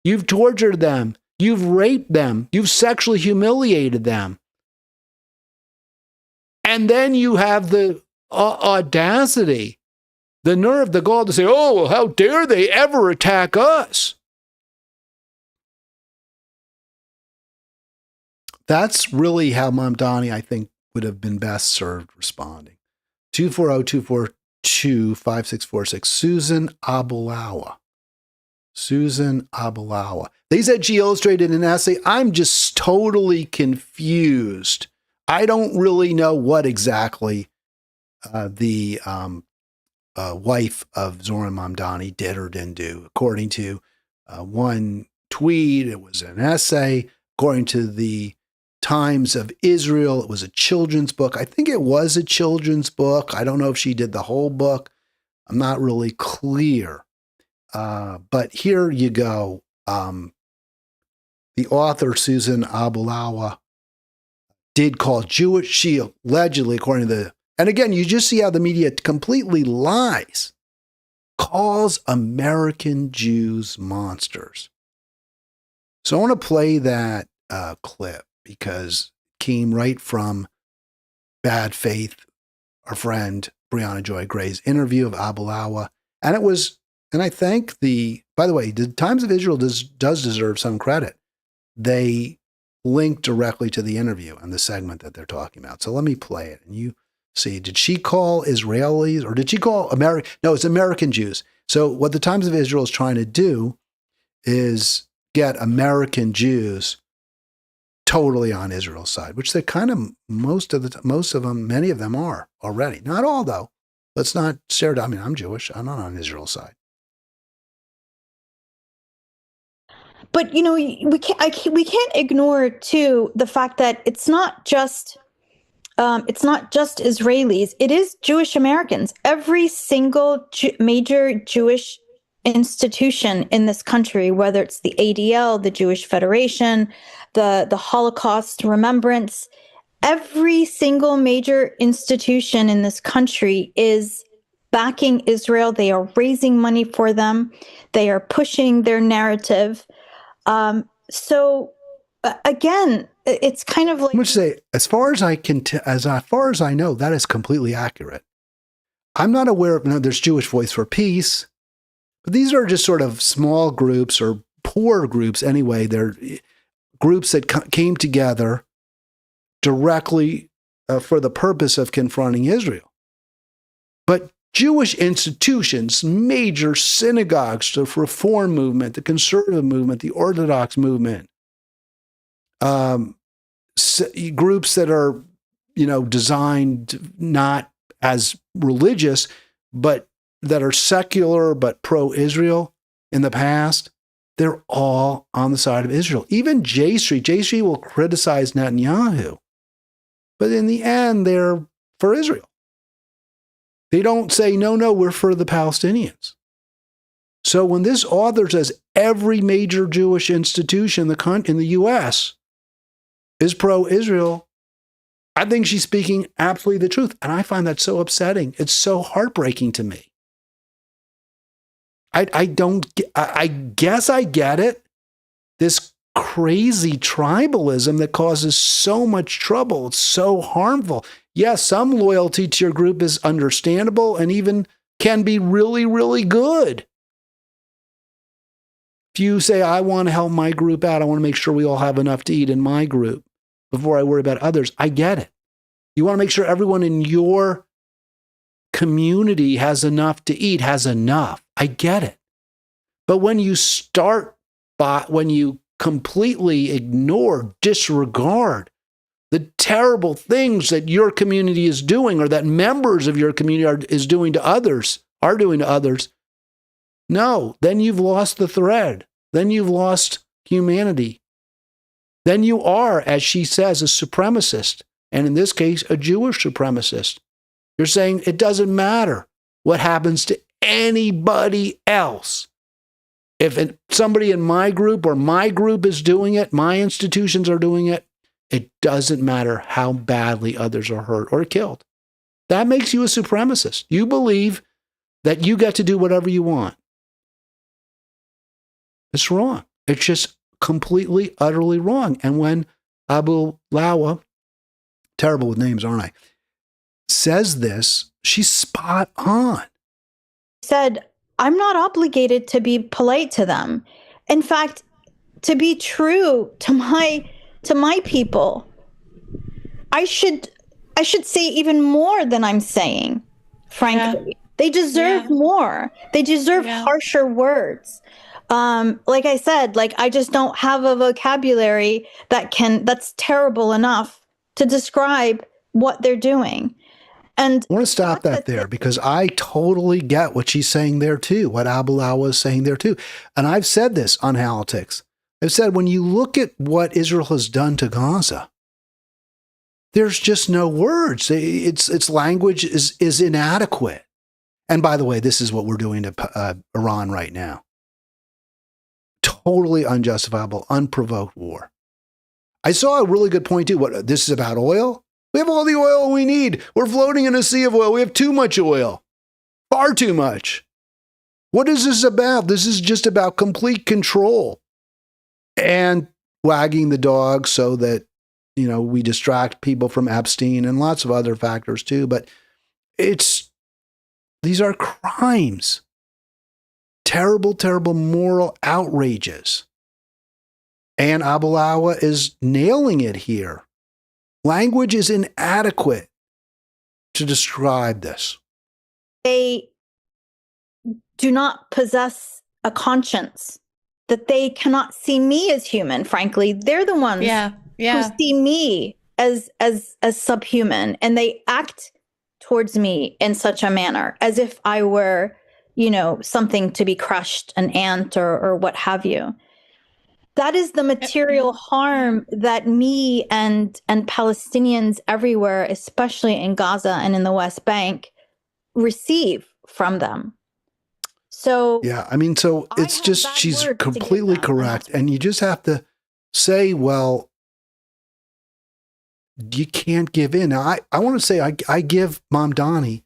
You've tortured them. You've raped them. You've sexually humiliated them. And then you have the audacity, the nerve, the gall to say, oh, well, how dare they ever attack us? That's really how Mamdani, I think, would have been best served responding. 240-242-5646, Susan Abulawa. Susan Abulawa. They said she illustrated an essay. I'm just totally confused. I don't really know what exactly the wife of Zoran Mamdani did or didn't do. According to one tweet, it was an essay. According to the Times of Israel, it was a children's book. I think it was a children's book. I don't know if she did the whole book. I'm not really clear. But here you go. The author, Susan Abulawa, did call Jewish, she allegedly, according to the, and again, you just see how the media completely lies, calls American Jews monsters. So I want to play that clip because it came right from Bad Faith, our friend Brianna Joy Gray's interview of Abulawa. And it was, and I thank by the way, the Times of Israel does deserve some credit. They link directly to the interview and the segment that they're talking about. So let me play it and you see, did she call Israelis or did she call American? No, it's American Jews. So what the Times of Israel is trying to do is get American Jews totally on Israel's side, which they kind of, most of them, many of them are already. Not all though. Let's not stare down. I mean, I'm Jewish. I'm not on Israel's side. But we can't ignore too the fact that it's not just Israelis. It is Jewish Americans. Every single major Jewish institution in this country, whether it's the ADL, the Jewish Federation, the Holocaust Remembrance, every single major institution in this country is backing Israel. They are raising money for them. They are pushing their narrative. So again, it's kind of like, I would say, as far as I know, that is completely accurate. I'm not aware of, there's Jewish Voice for Peace, but these are just sort of small groups or poor groups anyway. They're groups that came together directly for the purpose of confronting Israel. But Jewish institutions, major synagogues, the Reform movement, the conservative movement, the Orthodox movement, groups that are, designed not as religious, but that are secular but pro-Israel in the past, they're all on the side of Israel. Even J Street will criticize Netanyahu, but in the end, they're for Israel. They don't say, no, we're for the Palestinians. So when this author says every major Jewish institution in the U.S. is pro-Israel, I think she's speaking absolutely the truth. And I find that so upsetting. It's so heartbreaking to me. I guess I get it. This crazy tribalism that causes so much trouble. It's so harmful. Yes, some loyalty to your group is understandable and even can be really, really good. If you say, I want to help my group out, I want to make sure we all have enough to eat in my group before I worry about others, I get it. You want to make sure everyone in your community has enough to eat, has enough. I get it. But when you when you completely ignore, disregard the terrible things that your community is doing or that members of your community are doing to others, no, then you've lost the thread. Then you've lost humanity. Then you are, as she says, a supremacist, and in this case, a Jewish supremacist. You're saying it doesn't matter. what happens to anybody else. If somebody in my group or my group is doing it, my institutions are doing it, it doesn't matter how badly others are hurt or killed. That makes you a supremacist. You believe that you get to do whatever you want. It's wrong. It's just completely, utterly wrong. And when Abu Lawa, terrible with names, aren't I, says this, she's spot on. Said, I'm not obligated to be polite to them. In fact, to be true to my people, I should say even more than I'm saying, frankly. Yeah. They deserve more. They deserve harsher words. Like I said, I just don't have a vocabulary that's terrible enough to describe what they're doing. And I want to stop that there because I totally get what she's saying there too, what Abu Lawa is saying there too. And I've said this on Halitics. I've said, when you look at what Israel has done to Gaza, there's just no words. Its language is inadequate. And by the way, this is what we're doing to Iran right now. Totally unjustifiable, unprovoked war. I saw a really good point too. What this is about oil? We have all the oil we need. We're floating in a sea of oil. We have too much oil. Far too much. What is this about? This is just about complete control and wagging the dog so that, we distract people from Epstein and lots of other factors too. But these are crimes. Terrible, terrible moral outrages. And Abu Lawa is nailing it here. Language is inadequate to describe this. They do not possess a conscience, that they cannot see me as human, frankly. They're the ones who see me as subhuman, and they act towards me in such a manner as if I were, something to be crushed, an ant or what have you. That is the material harm that me and Palestinians everywhere, especially in Gaza and in the West Bank, receive from them. So it's just, she's completely correct. And you just have to say, well, you can't give in. Now, I want to say I give Mamdani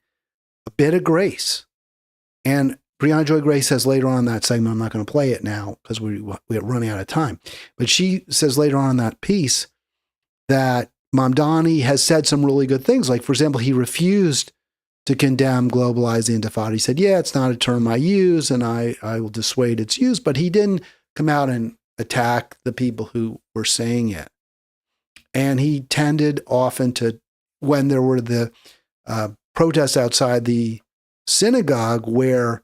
a bit of grace. And Brianna Joy Gray says later on in that segment, I'm not going to play it now because we're running out of time, but she says later on in that piece that Mamdani has said some really good things. Like, for example, he refused to condemn globalize the Intifada. He said, it's not a term I use and I will dissuade its use, but he didn't come out and attack the people who were saying it. And he tended often to, when there were the protests outside the synagogue where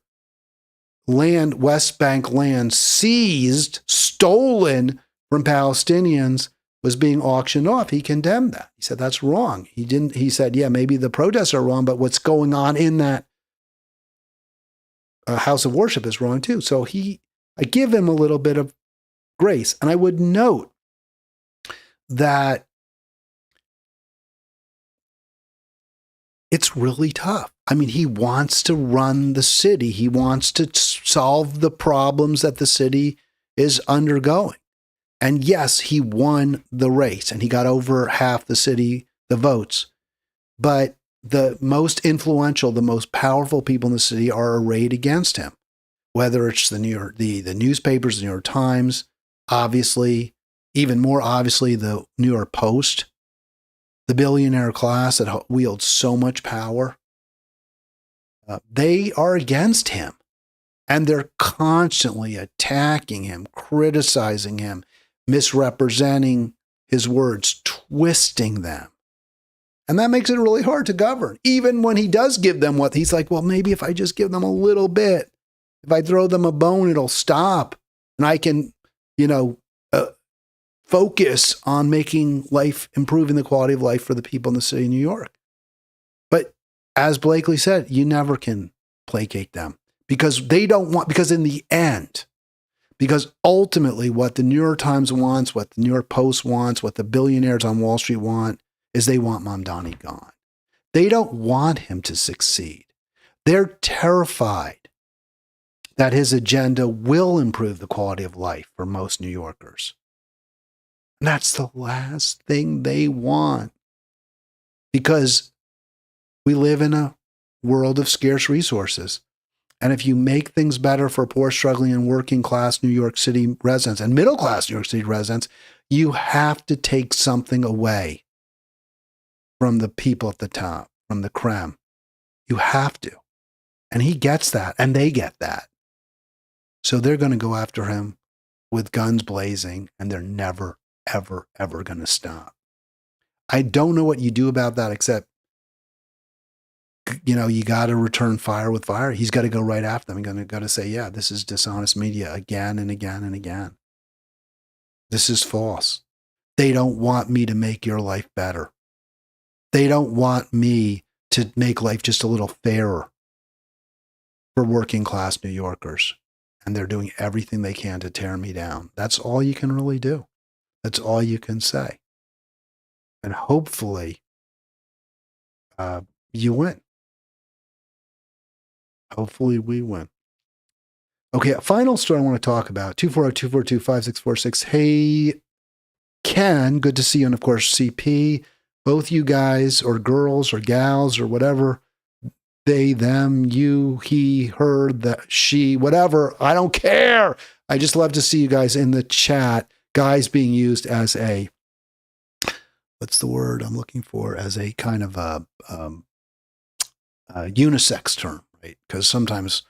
West Bank land seized, stolen from Palestinians was being auctioned off, he condemned that. He said, that's wrong. He said, maybe the protests are wrong, but what's going on in that house of worship is wrong too. So I give him a little bit of grace. And I would note that it's really tough. I mean, he wants to run the city. He wants to solve the problems that the city is undergoing. And yes, he won the race and he got over half the city, the votes. But the most influential, the most powerful people in the city are arrayed against him, whether it's the newspapers, the New York Times, obviously, even more obviously, the New York Post, the billionaire class that wields so much power. They are against him, and they're constantly attacking him, criticizing him, misrepresenting his words, twisting them. And that makes it really hard to govern. Even when he does give them what he's like, well, maybe if I just give them a little bit, if I throw them a bone, it'll stop. And I can, focus on making life, improving the quality of life for the people in the city of New York. But as Blakely said, you never can placate them because because in the end, because ultimately what the New York Times wants, what the New York Post wants, what the billionaires on Wall Street want is they want Mamdani gone. They don't want him to succeed. They're terrified that his agenda will improve the quality of life for most New Yorkers. And that's the last thing they want, because we live in a world of scarce resources. And if you make things better for poor, struggling, and working class New York City residents and middle class New York City residents, you have to take something away from the people at the top, from the creme. You have to. And he gets that, and they get that. So they're going to go after him with guns blazing, and they're never, ever, ever going to stop. I don't know what you do about that, except, you got to return fire with fire. He's got to go right after them. He's going to got to say, yeah, this is dishonest media again and again and again. This is false. They don't want me to make your life better. They don't want me to make life just a little fairer for working class New Yorkers. And they're doing everything they can to tear me down. That's all you can really do. That's all you can say. And hopefully, you win. Hopefully we win. Okay, a final story I want to talk about. 240-242-5646. Hey, Ken, good to see you. And of course, CP, both you guys, or girls, or gals, or whatever, they, them, you, he, her, she, whatever. I don't care. I just love to see you guys in the chat. Guys being used as a, what's the word I'm looking for? As a kind of a unisex term, right? Because sometimes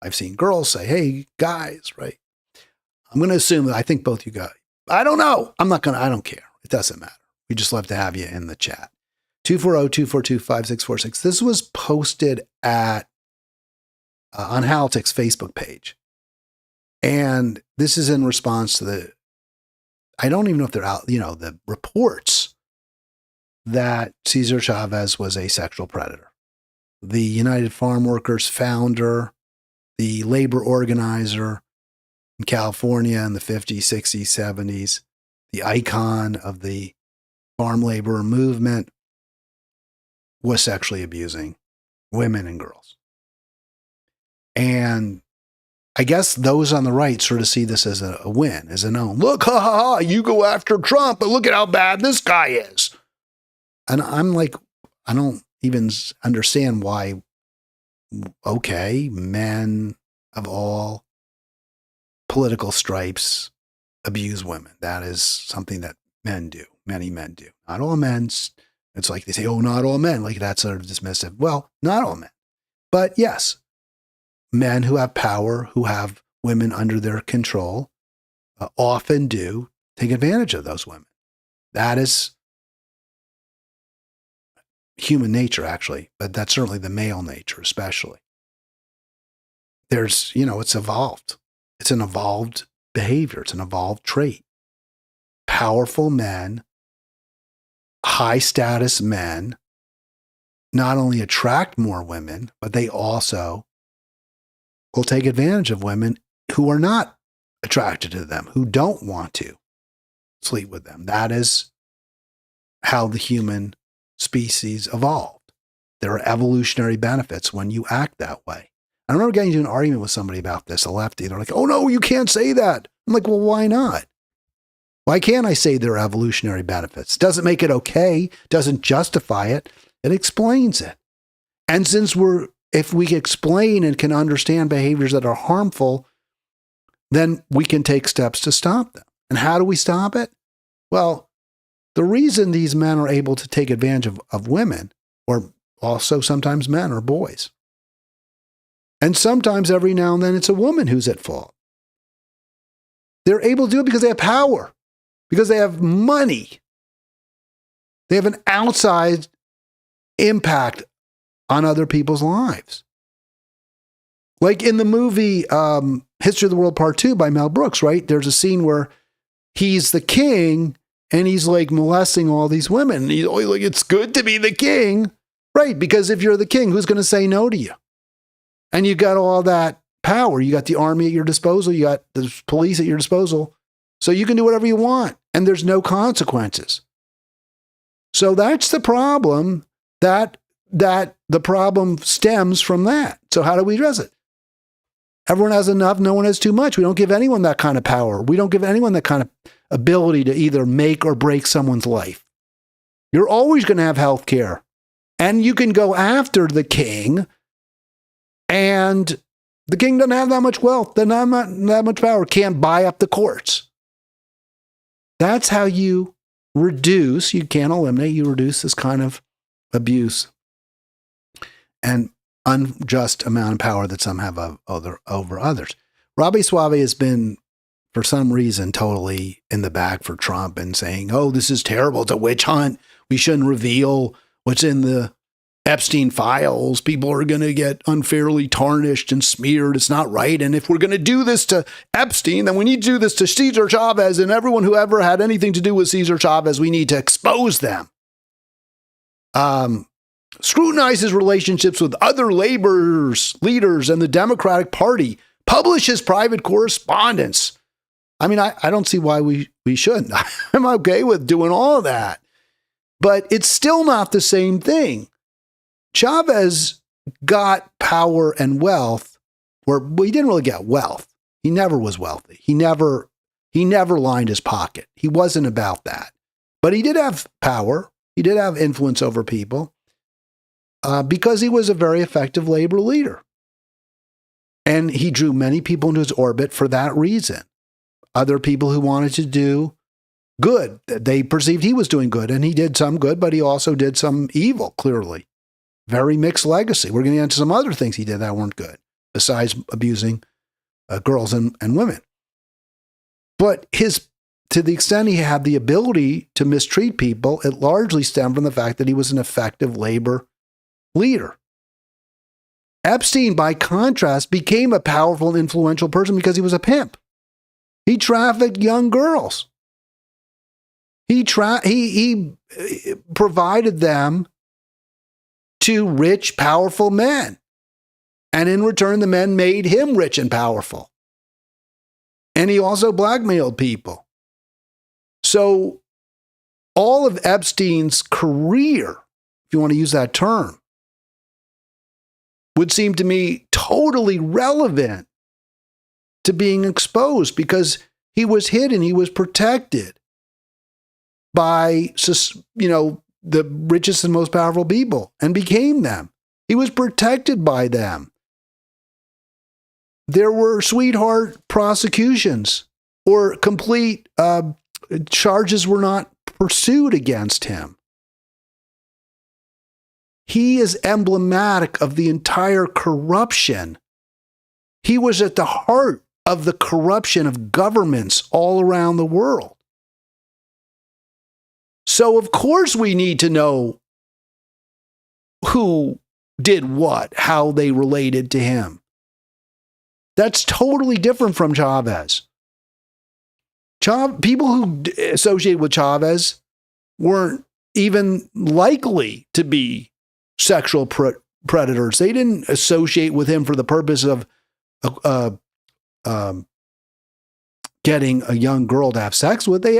I've seen girls say, hey, guys, right? I'm going to assume that I think both you guys. I don't know. I don't care. It doesn't matter. We just love to have you in the chat. 240-242-5646. This was posted at on Halitics' Facebook page. And this is in response to I don't even know if they're out, the reports that Cesar Chavez was a sexual predator. The United Farm Workers founder, the labor organizer in California in the 50s, 60s, 70s, the icon of the farm labor movement, was sexually abusing women and girls. And I guess those on the right sort of see this as a win, as a known. Look, ha ha ha, you go after Trump, but look at how bad this guy is. And I'm like, I don't even understand why, okay, men of all political stripes abuse women. That is something that men do. Many men do. Not all men. It's like they say, oh, not all men. Like that's sort of dismissive. Well, not all men. But yes, men who have power, who have women under their control, often do take advantage of those women. That is human nature, actually, but that's certainly the male nature, especially. There's, it's evolved. It's an evolved behavior. It's an evolved trait. Powerful men, high status men, not only attract more women, but they also will take advantage of women who are not attracted to them, who don't want to sleep with them. That is how the human species evolved. There are evolutionary benefits when you act that way. I remember getting into an argument with somebody about this, a lefty. They're like, oh no, you can't say that. I'm like, well, why not? Why can't I say there are evolutionary benefits? Doesn't make it okay, doesn't justify it, it explains it. And if we explain and can understand behaviors that are harmful, then we can take steps to stop them. And how do we stop it? Well, the reason these men are able to take advantage of women, or also sometimes men or boys, and sometimes every now and then it's a woman who's at fault. They're able to do it because they have power, because they have money. They have an outsized impact on other people's lives. Like in the movie History of the World Part 2 by Mel Brooks, right? There's a scene where he's the king and he's like molesting all these women. And he's always like, it's good to be the king. Right, because if you're the king, who's going to say no to you? And you got all that power. You got the army at your disposal. You got the police at your disposal. So you can do whatever you want. And there's no consequences. So that's the problem that that the problem stems from that. So how do we address it? Everyone has enough. No one has too much. We don't give anyone that kind of power. We don't give anyone that kind of ability to either make or break someone's life. You're always going to have health care. And you can go after the king, and the king doesn't have that much wealth, doesn't have that much power, can't buy up the courts. That's how you reduce, you can't eliminate, you reduce this kind of abuse and unjust amount of power that some have over others. Robbie Suave has been, for some reason, totally in the bag for Trump and saying, oh, this is terrible. It's a witch hunt. We shouldn't reveal what's in the Epstein files. People are going to get unfairly tarnished and smeared. It's not right. And if we're going to do this to Epstein, then we need to do this to Cesar Chavez and everyone who ever had anything to do with Cesar Chavez. We need to expose them. Scrutinize his relationships with other labor leaders and the Democratic Party. Publish his private correspondence. I mean, I don't see why we shouldn't. I'm okay with doing all of that. But it's still not the same thing. Chavez got power and wealth where he didn't really get wealth. He never was wealthy. He never lined his pocket. He wasn't about that. But he did have power. He did have influence over people because he was a very effective labor leader. And he drew many people into his orbit for that reason. Other people who wanted to do good, they perceived he was doing good, and he did some good, but he also did some evil, clearly. Very mixed legacy. We're going to get into some other things he did that weren't good, besides abusing girls and women. But to the extent he had the ability to mistreat people, it largely stemmed from the fact that he was an effective labor leader. Epstein, by contrast, became a powerful and influential person because he was a pimp. He trafficked young girls. He provided them to rich, powerful men. And in return, the men made him rich and powerful. And he also blackmailed people. So all of Epstein's career, if you want to use that term, would seem to me totally relevant to being exposed because he was hidden, he was protected by, the richest and most powerful people and became them. He was protected by them. There were sweetheart prosecutions or complete charges were not pursued against him. He is emblematic of the entire corruption. He was at the heart of the corruption of governments all around the world. So, of course, we need to know who did what, how they related to him. That's totally different from Chavez. People who associated with Chavez weren't even likely to be sexual predators. They didn't associate with him for the purpose of getting a young girl to have sex with. They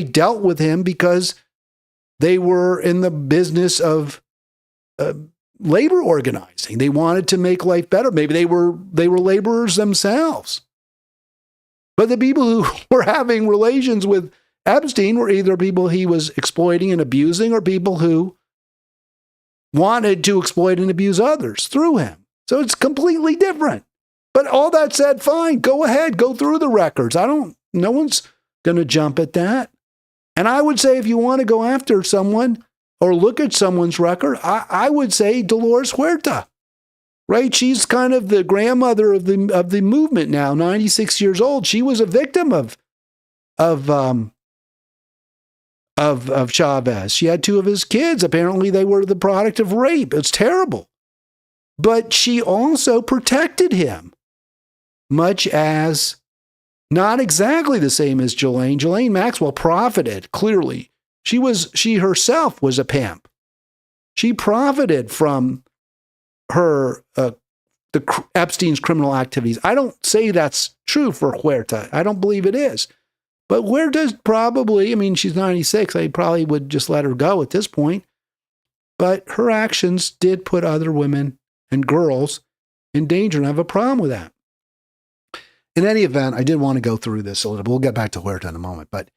dealt with him because they were in the business of labor organizing. They wanted to make life better. Maybe they were laborers themselves. But the people who were having relations with Epstein were either people he was exploiting and abusing or people who wanted to exploit and abuse others through him. So it's completely different. But all that said, fine, go ahead, go through the records. No one's going to jump at that. And I would say if you want to go after someone or look at someone's record, I would say Dolores Huerta, right? She's kind of the grandmother of the movement now, 96 years old. She was a victim of Chavez. She had two of his kids. Apparently they were the product of rape. It's terrible. But she also protected him. Much as, not exactly the same as Ghislaine. Ghislaine Maxwell profited, clearly. She herself was a pimp. She profited from her, Epstein's criminal activities. I don't say that's true for Huerta. I don't believe it is. But Huerta's probably, she's 96. I probably would just let her go at this point. But her actions did put other women and girls in danger, and I have a problem with that. In any event, I did want to go through this a little bit. We'll get back to Huerta in a moment. But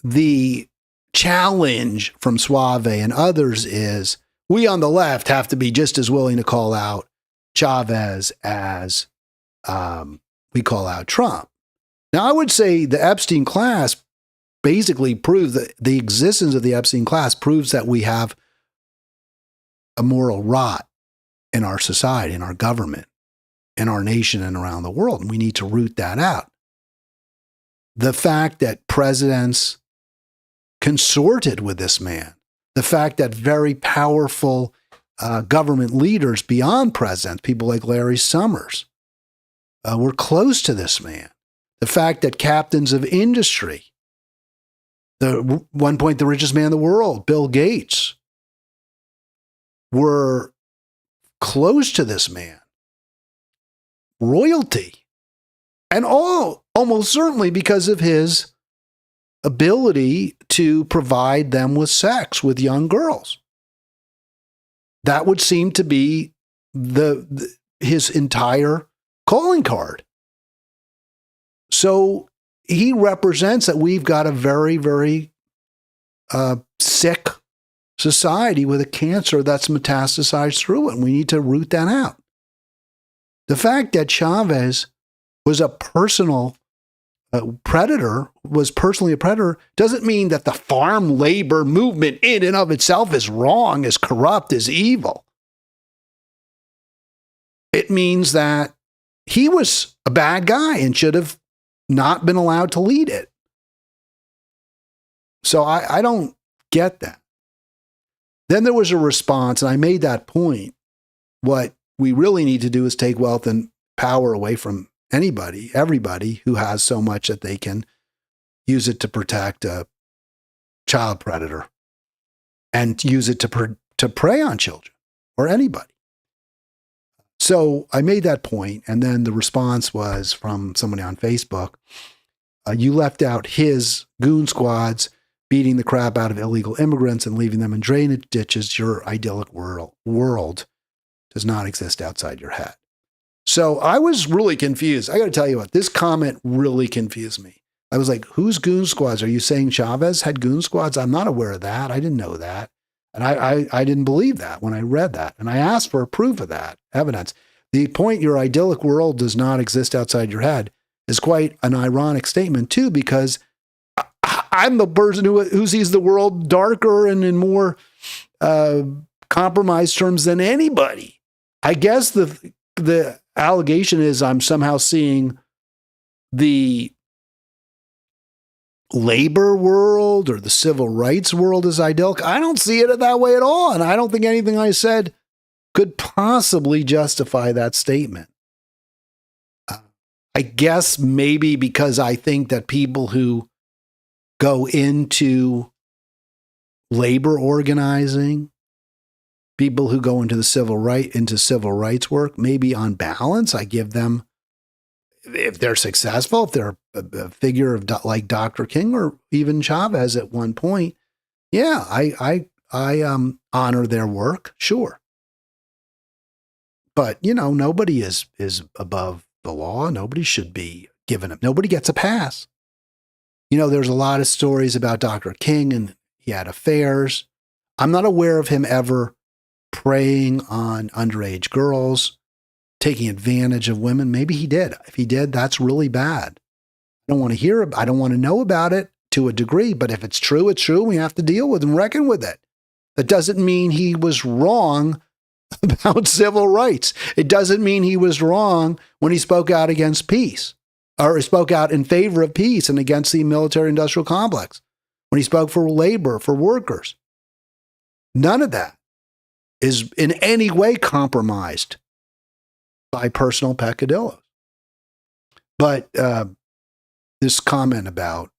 the challenge from Suave and others is we on the left have to be just as willing to call out Chavez as we call out Trump. Now, I would say the Epstein class basically proves that the existence of the Epstein class proves that we have a moral rot in our society, in our government, in our nation, and around the world. And we need to root that out. The fact that presidents consorted with this man, the fact that very powerful government leaders beyond presidents, people like Larry Summers, were close to this man. The fact that captains of industry, one point the richest man in the world, Bill Gates, were close to this man. Royalty. And all almost certainly because of his ability to provide them with sex with young girls. That would seem to be his entire calling card. So he represents that we've got a very, very sick society with a cancer that's metastasized through it, and we need to root that out. The fact that Chavez was a personal predator, was personally a predator, doesn't mean that the farm labor movement in and of itself is wrong, is corrupt, is evil. It means that he was a bad guy and should have not been allowed to lead it. So I don't get that. Then there was a response, and I made that point. What we really need to do is take wealth and power away from everybody who has so much that they can use it to protect a child predator and use it to prey on children or anybody. So I made that point, and then the response was from somebody on Facebook. You left out his goon squads beating the crap out of illegal immigrants and leaving them in drainage ditches. Your idyllic world does not exist outside your head. So I was really confused. I got to tell you what, this comment really confused me. I was like, whose goon squads? Are you saying Chavez had goon squads? I'm not aware of that. I didn't know that. And I didn't believe that when I read that. And I asked for a proof of that, evidence. The point, your idyllic world does not exist outside your head, is quite an ironic statement too, because I'm the person who sees the world darker and in more compromised terms than anybody. I guess the allegation is I'm somehow seeing the labor world or the civil rights world as idyllic. I don't see it that way at all. And I don't think anything I said could possibly justify that statement. I guess maybe because I think that people who go into labor organizing, people who go into civil rights work, maybe on balance, I give them, if they're successful, if they're a figure of like Dr. King or even Chavez at one point, yeah, I honor their work, sure. But nobody is above the law. Nobody should be given up. Nobody gets a pass. There's a lot of stories about Dr. King and he had affairs. I'm not aware of him ever preying on underage girls, taking advantage of women. Maybe he did. If he did, that's really bad. I don't want to know about it to a degree, but if it's true, it's true. We have to deal with and reckon with it. That doesn't mean he was wrong about civil rights. It doesn't mean he was wrong when he spoke out against peace, or spoke out in favor of peace and against the military-industrial complex, when he spoke for labor, for workers. None of that is in any way compromised by personal peccadillos. But this comment about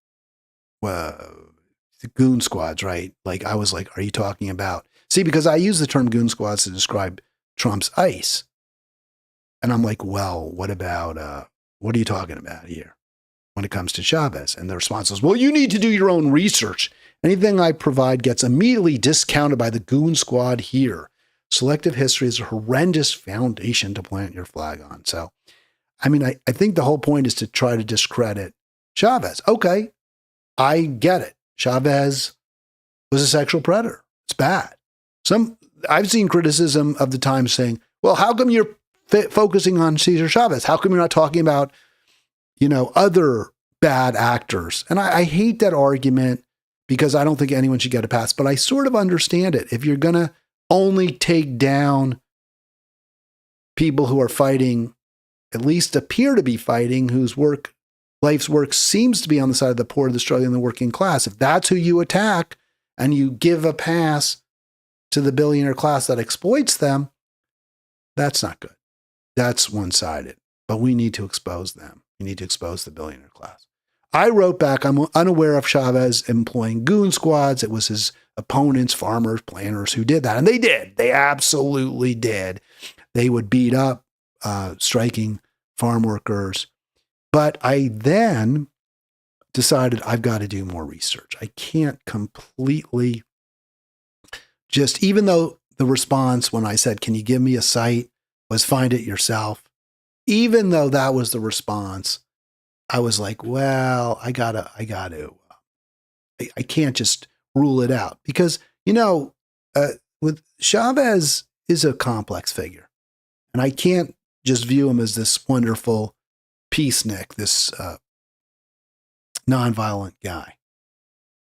the goon squads, right? Like, I was like, are you talking about... See, because I use the term goon squads to describe Trump's ICE. And I'm like, well, what about, what are you talking about here? when it comes to Chavez. And the response is, well, you need to do your own research. Anything I provide gets immediately discounted by the goon squad here. Selective history is a horrendous foundation to plant your flag on. So, I mean, I think the whole point is to try to discredit Chavez. Okay, I get it. Chavez was a sexual predator. It's bad. I've seen criticism of the Times saying, well, how come you're focusing on Cesar Chavez? How come you're not talking about, other bad actors? And I hate that argument because I don't think anyone should get a pass, but I sort of understand it. If you're going to only take down people who are fighting, at least appear to be fighting, whose life's work seems to be on the side of the poor, the struggling, and the working class, if that's who you attack and you give a pass to the billionaire class that exploits them, that's not good. That's one-sided. But we need to expose them. We need to expose the billionaire class. I wrote back, I'm unaware of Chavez employing goon squads. It was his opponents, farmers, planters who did that. And they did. They absolutely did. They would beat up striking farm workers. But I then decided I've got to do more research. I can't completely just, even though the response when I said, can you give me a site, was find it yourself. Even though that was the response, I was like, well, I can't just rule it out because, with Chavez is a complex figure and I can't just view him as this wonderful peacenik, this nonviolent guy.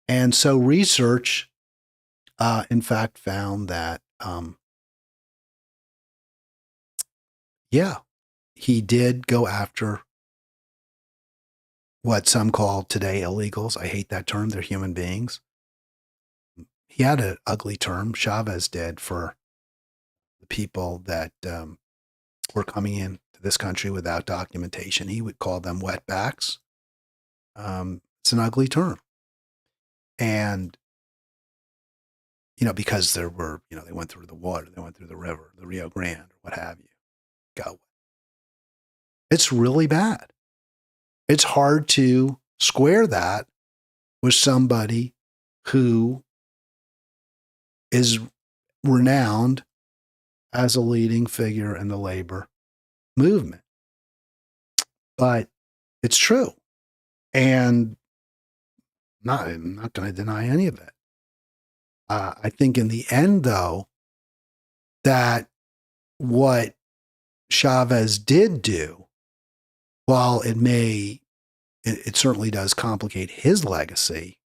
And so research, in fact, found that, he did go after what some call today illegals. I hate that term. They're human beings. He had an ugly term, Chavez did, for the people that were coming into this country without documentation. He would call them wetbacks. It's an ugly term. And, because there were, they went through the water, they went through the river, the Rio Grande, or what have you. Go. It's really bad. It's hard to square that with somebody who is renowned as a leading figure in the labor movement. But it's true. And I'm not going to deny any of it. I think in the end, though, that what Chavez did do, while it certainly does complicate his legacy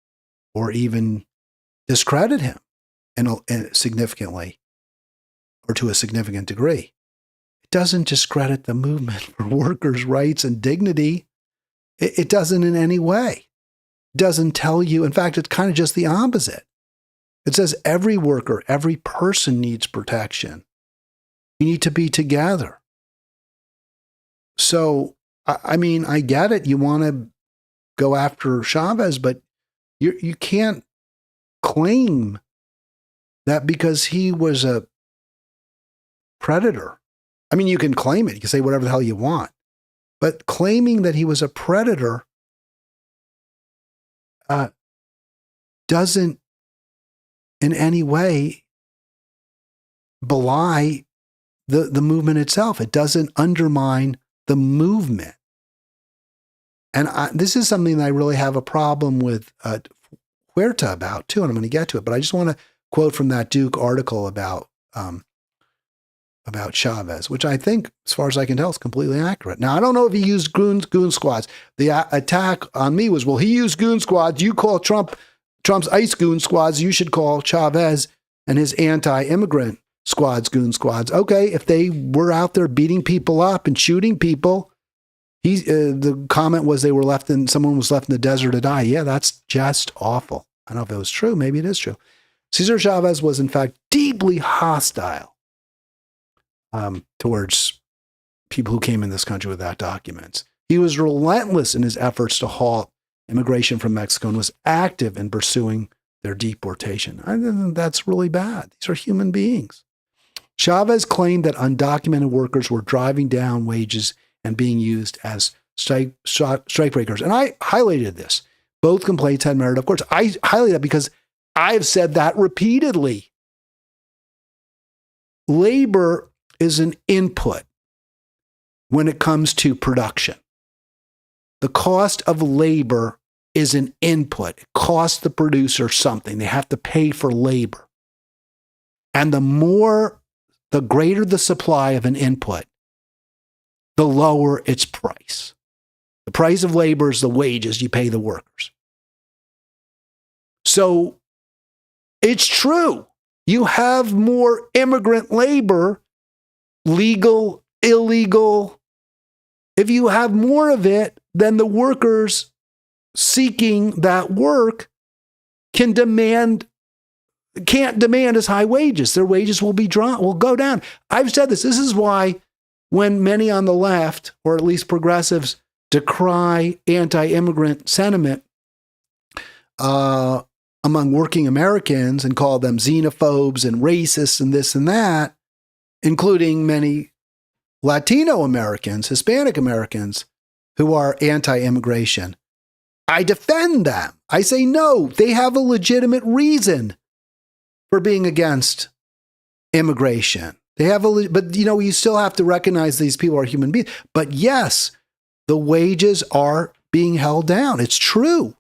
or even discredit him significantly or to a significant degree, it doesn't discredit the movement for workers' rights and dignity. It doesn't in any way. It doesn't tell you. In fact, it's kind of just the opposite. It says every worker, every person needs protection. You need to be together. So, I mean, I get it. You want to go after Chavez, but you can't claim that because he was a predator. I mean, you can claim it. You can say whatever the hell you want. But claiming that he was a predator doesn't in any way belie the movement itself. It doesn't undermine the movement. And this is something that I really have a problem with Huerta about too, and I'm going to get to it. But I just want to quote from that Duke article about Chavez, which I think, as far as I can tell, is completely accurate. Now, I don't know if he used goon squads. The attack on me was, well, he used goon squads. You call Trump's ICE goon squads. You should call Chavez and his anti-immigrant squads goon squads. Okay, if they were out there beating people up and shooting people, the comment was someone was left in the desert to die. Yeah, that's just awful. I don't know if it was true. Maybe it is true. Cesar Chavez was, in fact, deeply hostile towards people who came in this country without documents. He was relentless in his efforts to halt immigration from Mexico and was active in pursuing their deportation. I think that's really bad. These are human beings. Chavez claimed that undocumented workers were driving down wages and being used as strikebreakers. And I highlighted this. Both complaints had merit, of course. I highlighted that because I've said that repeatedly. Labor is an input when it comes to production. The cost of labor is an input. It costs the producer something. They have to pay for labor. And the greater the supply of an input, the lower its price. The price of labor is the wages you pay the workers. So it's true. You have more immigrant labor, legal, illegal. If you have more of it, then the workers seeking that work can't demand as high wages. Their wages will go down. I've said this. This is why when many on the left, or at least progressives, decry anti-immigrant sentiment among working Americans and call them xenophobes and racists and this and that, including many Latino Americans, Hispanic Americans who are anti-immigration, I defend them. I say, no, they have a legitimate reason for being against immigration. But you still have to recognize these people are human beings. But yes, the wages are being held down. It's true.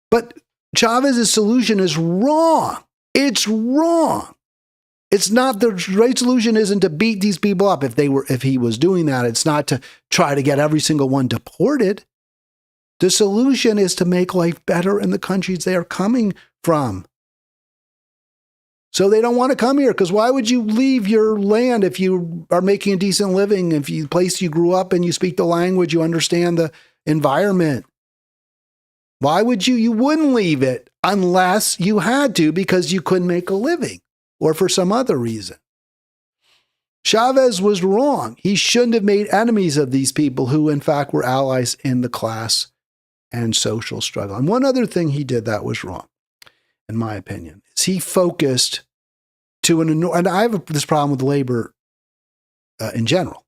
But Chavez's solution is wrong. It's wrong. It's not, the right solution isn't to beat these people up. If he was doing that, it's not to try to get every single one deported. The solution is to make life better in the countries they are coming from. So they don't want to come here, because why would you leave your land if you are making a decent living, if the place you grew up in, you speak the language, you understand the environment? Why would you wouldn't leave it unless you had to because you couldn't make a living or for some other reason. Chavez was wrong. He shouldn't have made enemies of these people who, in fact, were allies in the class and social struggle. And one other thing he did that was wrong, in my opinion, is he focused and I have this problem with labor in general,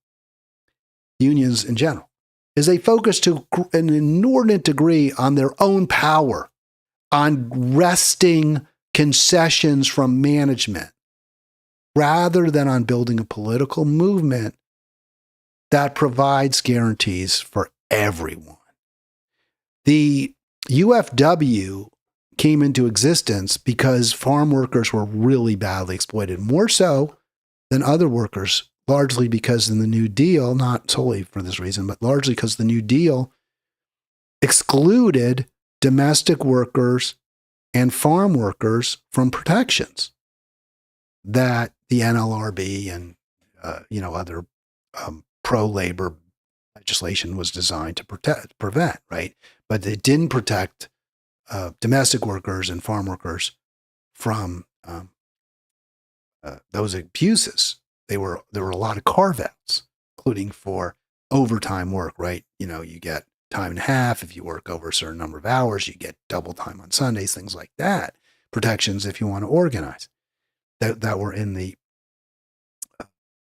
unions in general, is they focus to an inordinate degree on their own power, on wresting concessions from management, rather than on building a political movement that provides guarantees for everyone. The UFW came into existence because farm workers were really badly exploited, more so than other workers, largely because in the New Deal, not solely for this reason, but largely because the New Deal excluded domestic workers and farm workers from protections that the NLRB and other pro-labor legislation was designed to prevent, right? But it didn't protect domestic workers and farm workers from those abuses. There were a lot of carve-outs, including for overtime work, right? You get time and a half if you work over a certain number of hours. You get double time on Sundays, things like that. Protections if you want to organize that were in the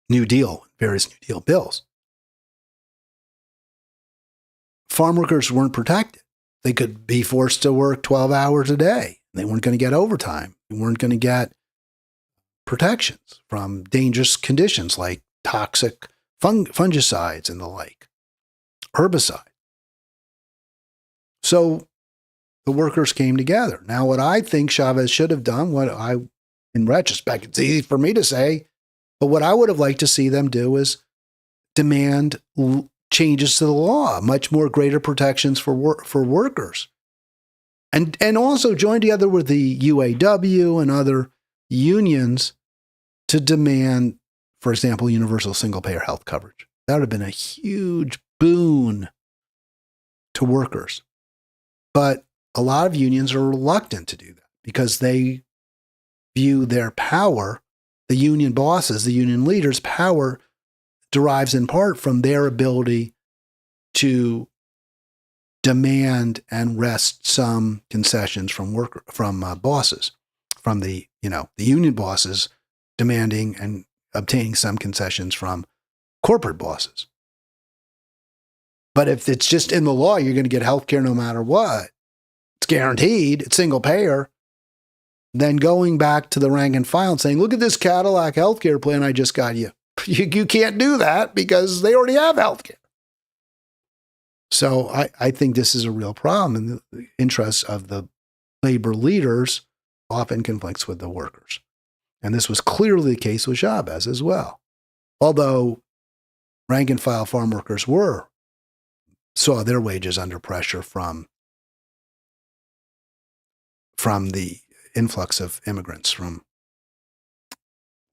New Deal, various New Deal bills. Farm workers weren't protected. They could be forced to work 12 hours a day. They weren't going to get overtime. They weren't going to get protections from dangerous conditions like toxic fungicides and the like, herbicide. So the workers came together. Now, what I think Chavez should have done, in retrospect, it's easy for me to say, but what I would have liked to see them do is demand changes to the law, much more greater protections for workers, and also join together with the UAW and other unions to demand, for example, universal single-payer health coverage. That would have been a huge boon to workers. But a lot of unions are reluctant to do that because they view their power, the union bosses, the union leaders' power, derives in part from their ability to demand and wrest some concessions from bosses, from the union bosses demanding and obtaining some concessions from corporate bosses. But if it's just in the law, you're going to get health care no matter what. It's guaranteed. It's single payer. Then going back to the rank and file and saying, look at this Cadillac healthcare plan I just got you. You can't do that because they already have healthcare. So I think this is a real problem, and the interests of the labor leaders often conflicts with the workers. And this was clearly the case with Chavez as well. Although rank and file farm workers saw their wages under pressure from the influx of immigrants from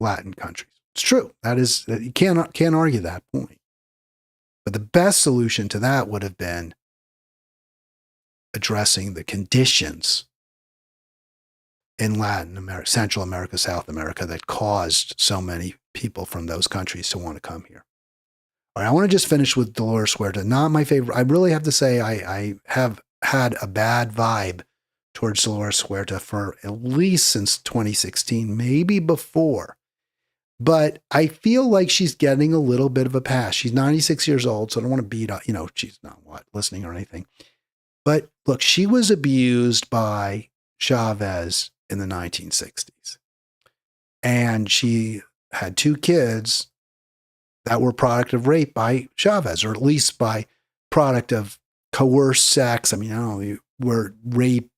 Latin countries. It's true. You can't argue that point. But the best solution to that would have been addressing the conditions in Latin America, Central America, South America that caused so many people from those countries to want to come here. All right, I want to just finish with Dolores Huerta. Not my favorite. I really have to say I have had a bad vibe towards Dolores Huerta for at least since 2016, maybe before. But I feel like she's getting a little bit of a pass. She's 96 years old, so I don't want to beat up, she's not listening or anything. But look, she was abused by Chavez in the 1960s. And she had 2 kids that were product of rape by Chavez, or at least by product of coerced sex. I mean, I don't know where rape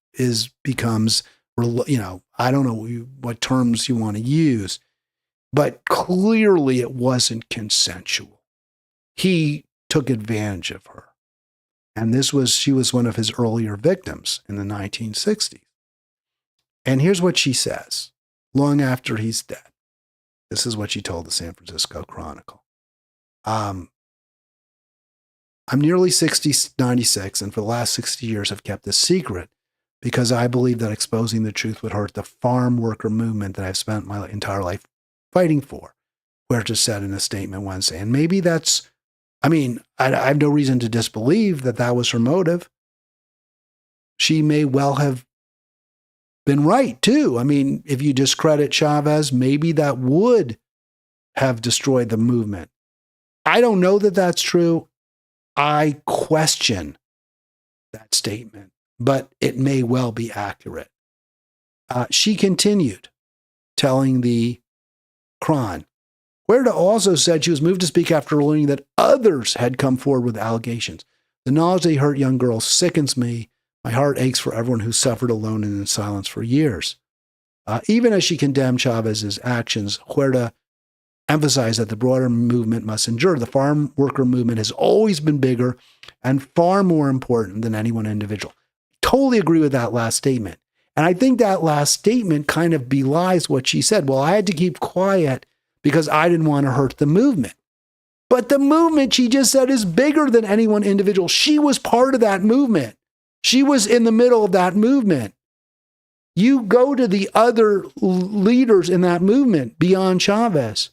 becomes, I don't know what terms you want to use. But clearly it wasn't consensual. He took advantage of her. And she was one of his earlier victims in the 1960s. And here's what she says, long after he's dead. This is what she told the San Francisco Chronicle. I'm nearly 96, and for the last 60 years I've kept this secret because I believe that exposing the truth would hurt the farm worker movement that I've spent my entire life fighting for, Huerta said in a statement Wednesday. And maybe I have no reason to disbelieve that was her motive. She may well have been right, too. I mean, if you discredit Chavez, maybe that would have destroyed the movement. I don't know that that's true. I question that statement, but it may well be accurate. She continued telling the Cron. Huerta also said she was moved to speak after learning that others had come forward with allegations. The knowledge they hurt young girls sickens me. My heart aches for everyone who suffered alone and in silence for years. Even as she condemned Chavez's actions, Huerta emphasized that the broader movement must endure. The farm worker movement has always been bigger and far more important than any one individual. Totally agree with that last statement. And I think that last statement kind of belies what she said. Well, I had to keep quiet because I didn't want to hurt the movement. But the movement, she just said, is bigger than any one individual. She was part of that movement. She was in the middle of that movement. You go to the other leaders in that movement beyond Chavez,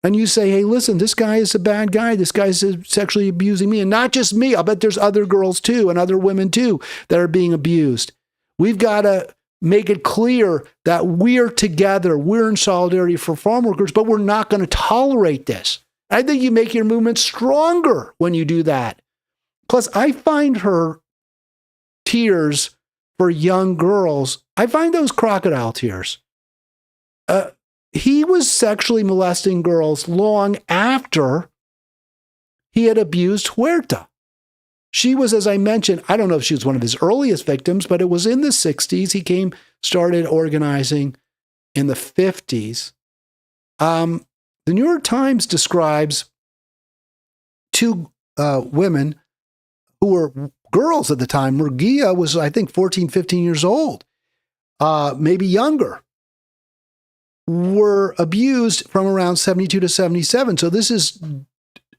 and you say, hey, listen, this guy is a bad guy. This guy's sexually abusing me. And not just me. I'll bet there's other girls too and other women too that are being abused. We've got to make it clear that we're together. We're in solidarity for farm workers, but we're not going to tolerate this. I think you make your movement stronger when you do that. Plus, I find her tears for young girls, I find those crocodile tears. He was sexually molesting girls long after he had abused Huerta. She was, as I mentioned, I don't know if she was one of his earliest victims, but it was in the 60s. He started organizing in the 50s. The New York Times describes 2 women who were girls at the time. Murguia was, I think, 14, 15 years old, maybe younger, were abused from around 72 to 77. So this is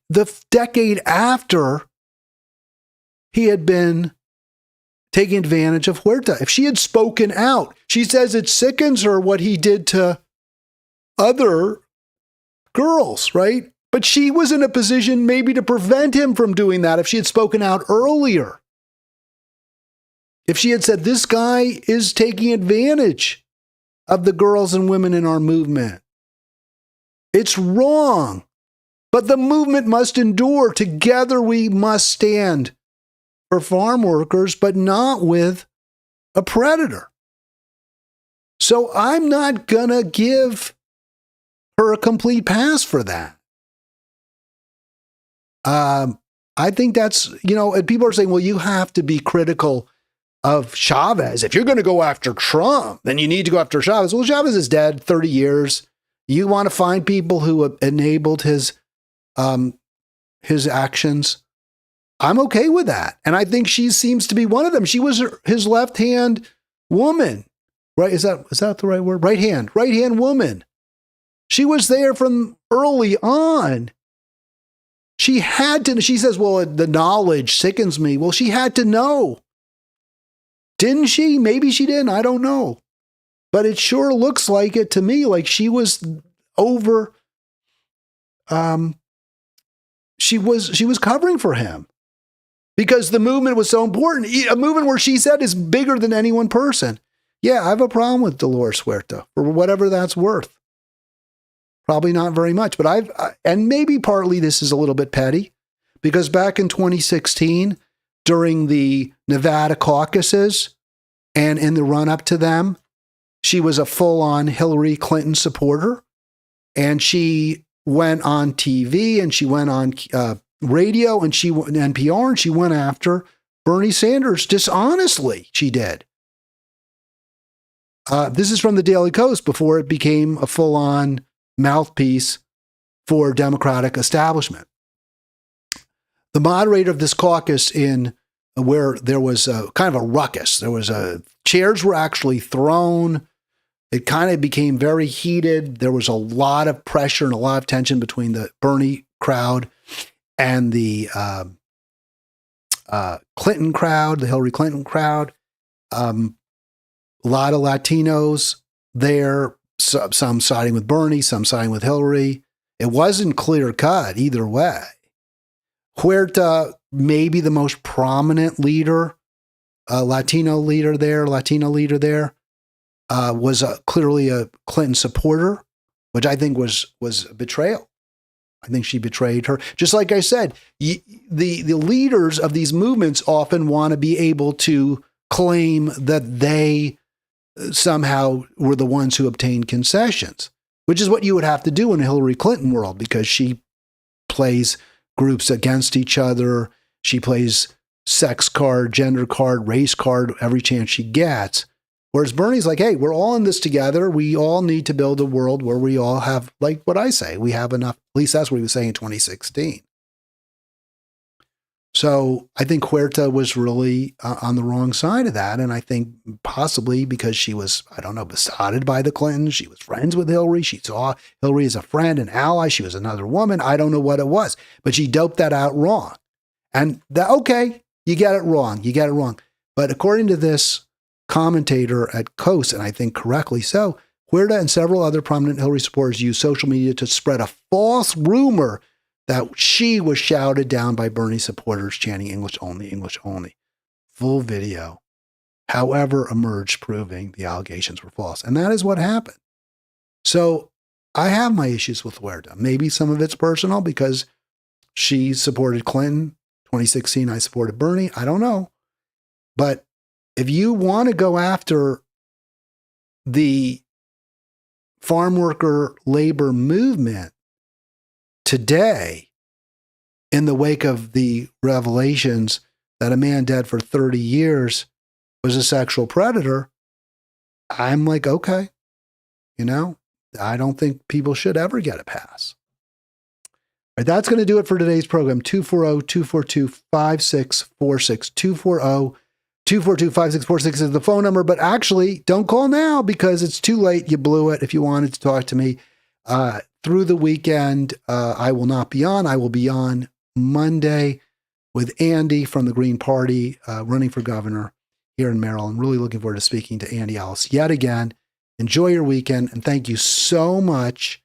the decade after he had been taking advantage of Huerta. If she had spoken out, she says it sickens her what he did to other girls, right? But she was in a position maybe to prevent him from doing that if she had spoken out earlier. If she had said, this guy is taking advantage of the girls and women in our movement. It's wrong. But the movement must endure. Together we must stand for farm workers, but not with a predator. So I'm not going to give her a complete pass for that. I think that's, and people are saying, well, you have to be critical of Chavez. If you're going to go after Trump, then you need to go after Chavez. Well, Chavez is dead, 30 years. You want to find people who enabled his actions. I'm okay with that. And I think she seems to be one of them. She was his left-hand woman, right? Is that the right word? Right-hand woman. She was there from early on. She had to, she says, well, the knowledge sickens me. Well, she had to know. Didn't she? Maybe she didn't. I don't know. But it sure looks like it to me, like she was over, she was covering for him because the movement was so important. A movement where she said is bigger than any one person. Yeah, I have a problem with Dolores Huerta for whatever that's worth. Probably not very much, but and maybe partly this is a little bit petty because back in 2016, during the Nevada caucuses and in the run up to them, she was a full-on Hillary Clinton supporter, and she went on TV and she went on radio and she went NPR and she went after Bernie Sanders dishonestly. She did. This is from the Daily Kos before it became a full-on mouthpiece for Democratic establishment. The moderator of this caucus in where there was kind of a ruckus, chairs were actually thrown. It kind of became very heated. There was a lot of pressure and a lot of tension between the Bernie crowd and the Clinton crowd, the Hillary Clinton crowd. A lot of Latinos there, some siding with Bernie, some siding with Hillary. It wasn't clear cut either way. Huerta, maybe the most prominent leader, Latino leader there, was clearly a Clinton supporter, which I think was betrayal. I think she betrayed her. Just like I said, the leaders of these movements often want to be able to claim that they somehow were the ones who obtained concessions, which is what you would have to do in a Hillary Clinton world because she plays groups against each other. She plays sex card, gender card, race card every chance she gets. Whereas Bernie's like, hey, we're all in this together. We all need to build a world where we all have, like what I say, we have enough. At least that's what he was saying in 2016. So I think Huerta was really on the wrong side of that. And I think possibly because she was, I don't know, besotted by the Clintons. She was friends with Hillary. She saw Hillary as a friend and ally. She was another woman. I don't know what it was, but she doped that out wrong. And okay, you get it wrong. You get it wrong. But according to this commentator at Kos, and I think correctly so, Huerta and several other prominent Hillary supporters used social media to spread a false rumor that she was shouted down by Bernie supporters chanting English only, English only. Full video, however, emerged proving the allegations were false. And that is what happened. So I have my issues with Huerta. Maybe some of it's personal because she supported Clinton. 2016, I supported Bernie. I don't know. But if you want to go after the farm worker labor movement today, in the wake of the revelations that a man dead for 30 years was a sexual predator, I'm like, okay, I don't think people should ever get a pass. All right, that's going to do it for today's program. 240-242-5646. 240-242-5646 is the phone number, but actually don't call now because it's too late. You blew it. If you wanted to talk to me through the weekend, I will not be on. I will be on Monday with Andy from the Green Party running for governor here in Maryland. Really looking forward to speaking to Andy Ellis yet again. Enjoy your weekend, and thank you so much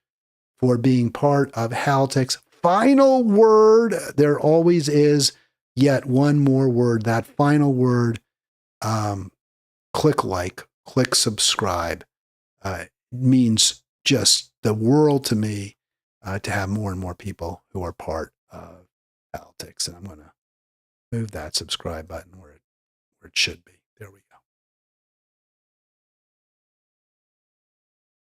for being part of Halitics. Final word, there always is yet one more word. That final word, click like, click subscribe, means just the world to me. to have more and more people who are part of Halitics. And I'm going to move that subscribe button where it should be. There we go.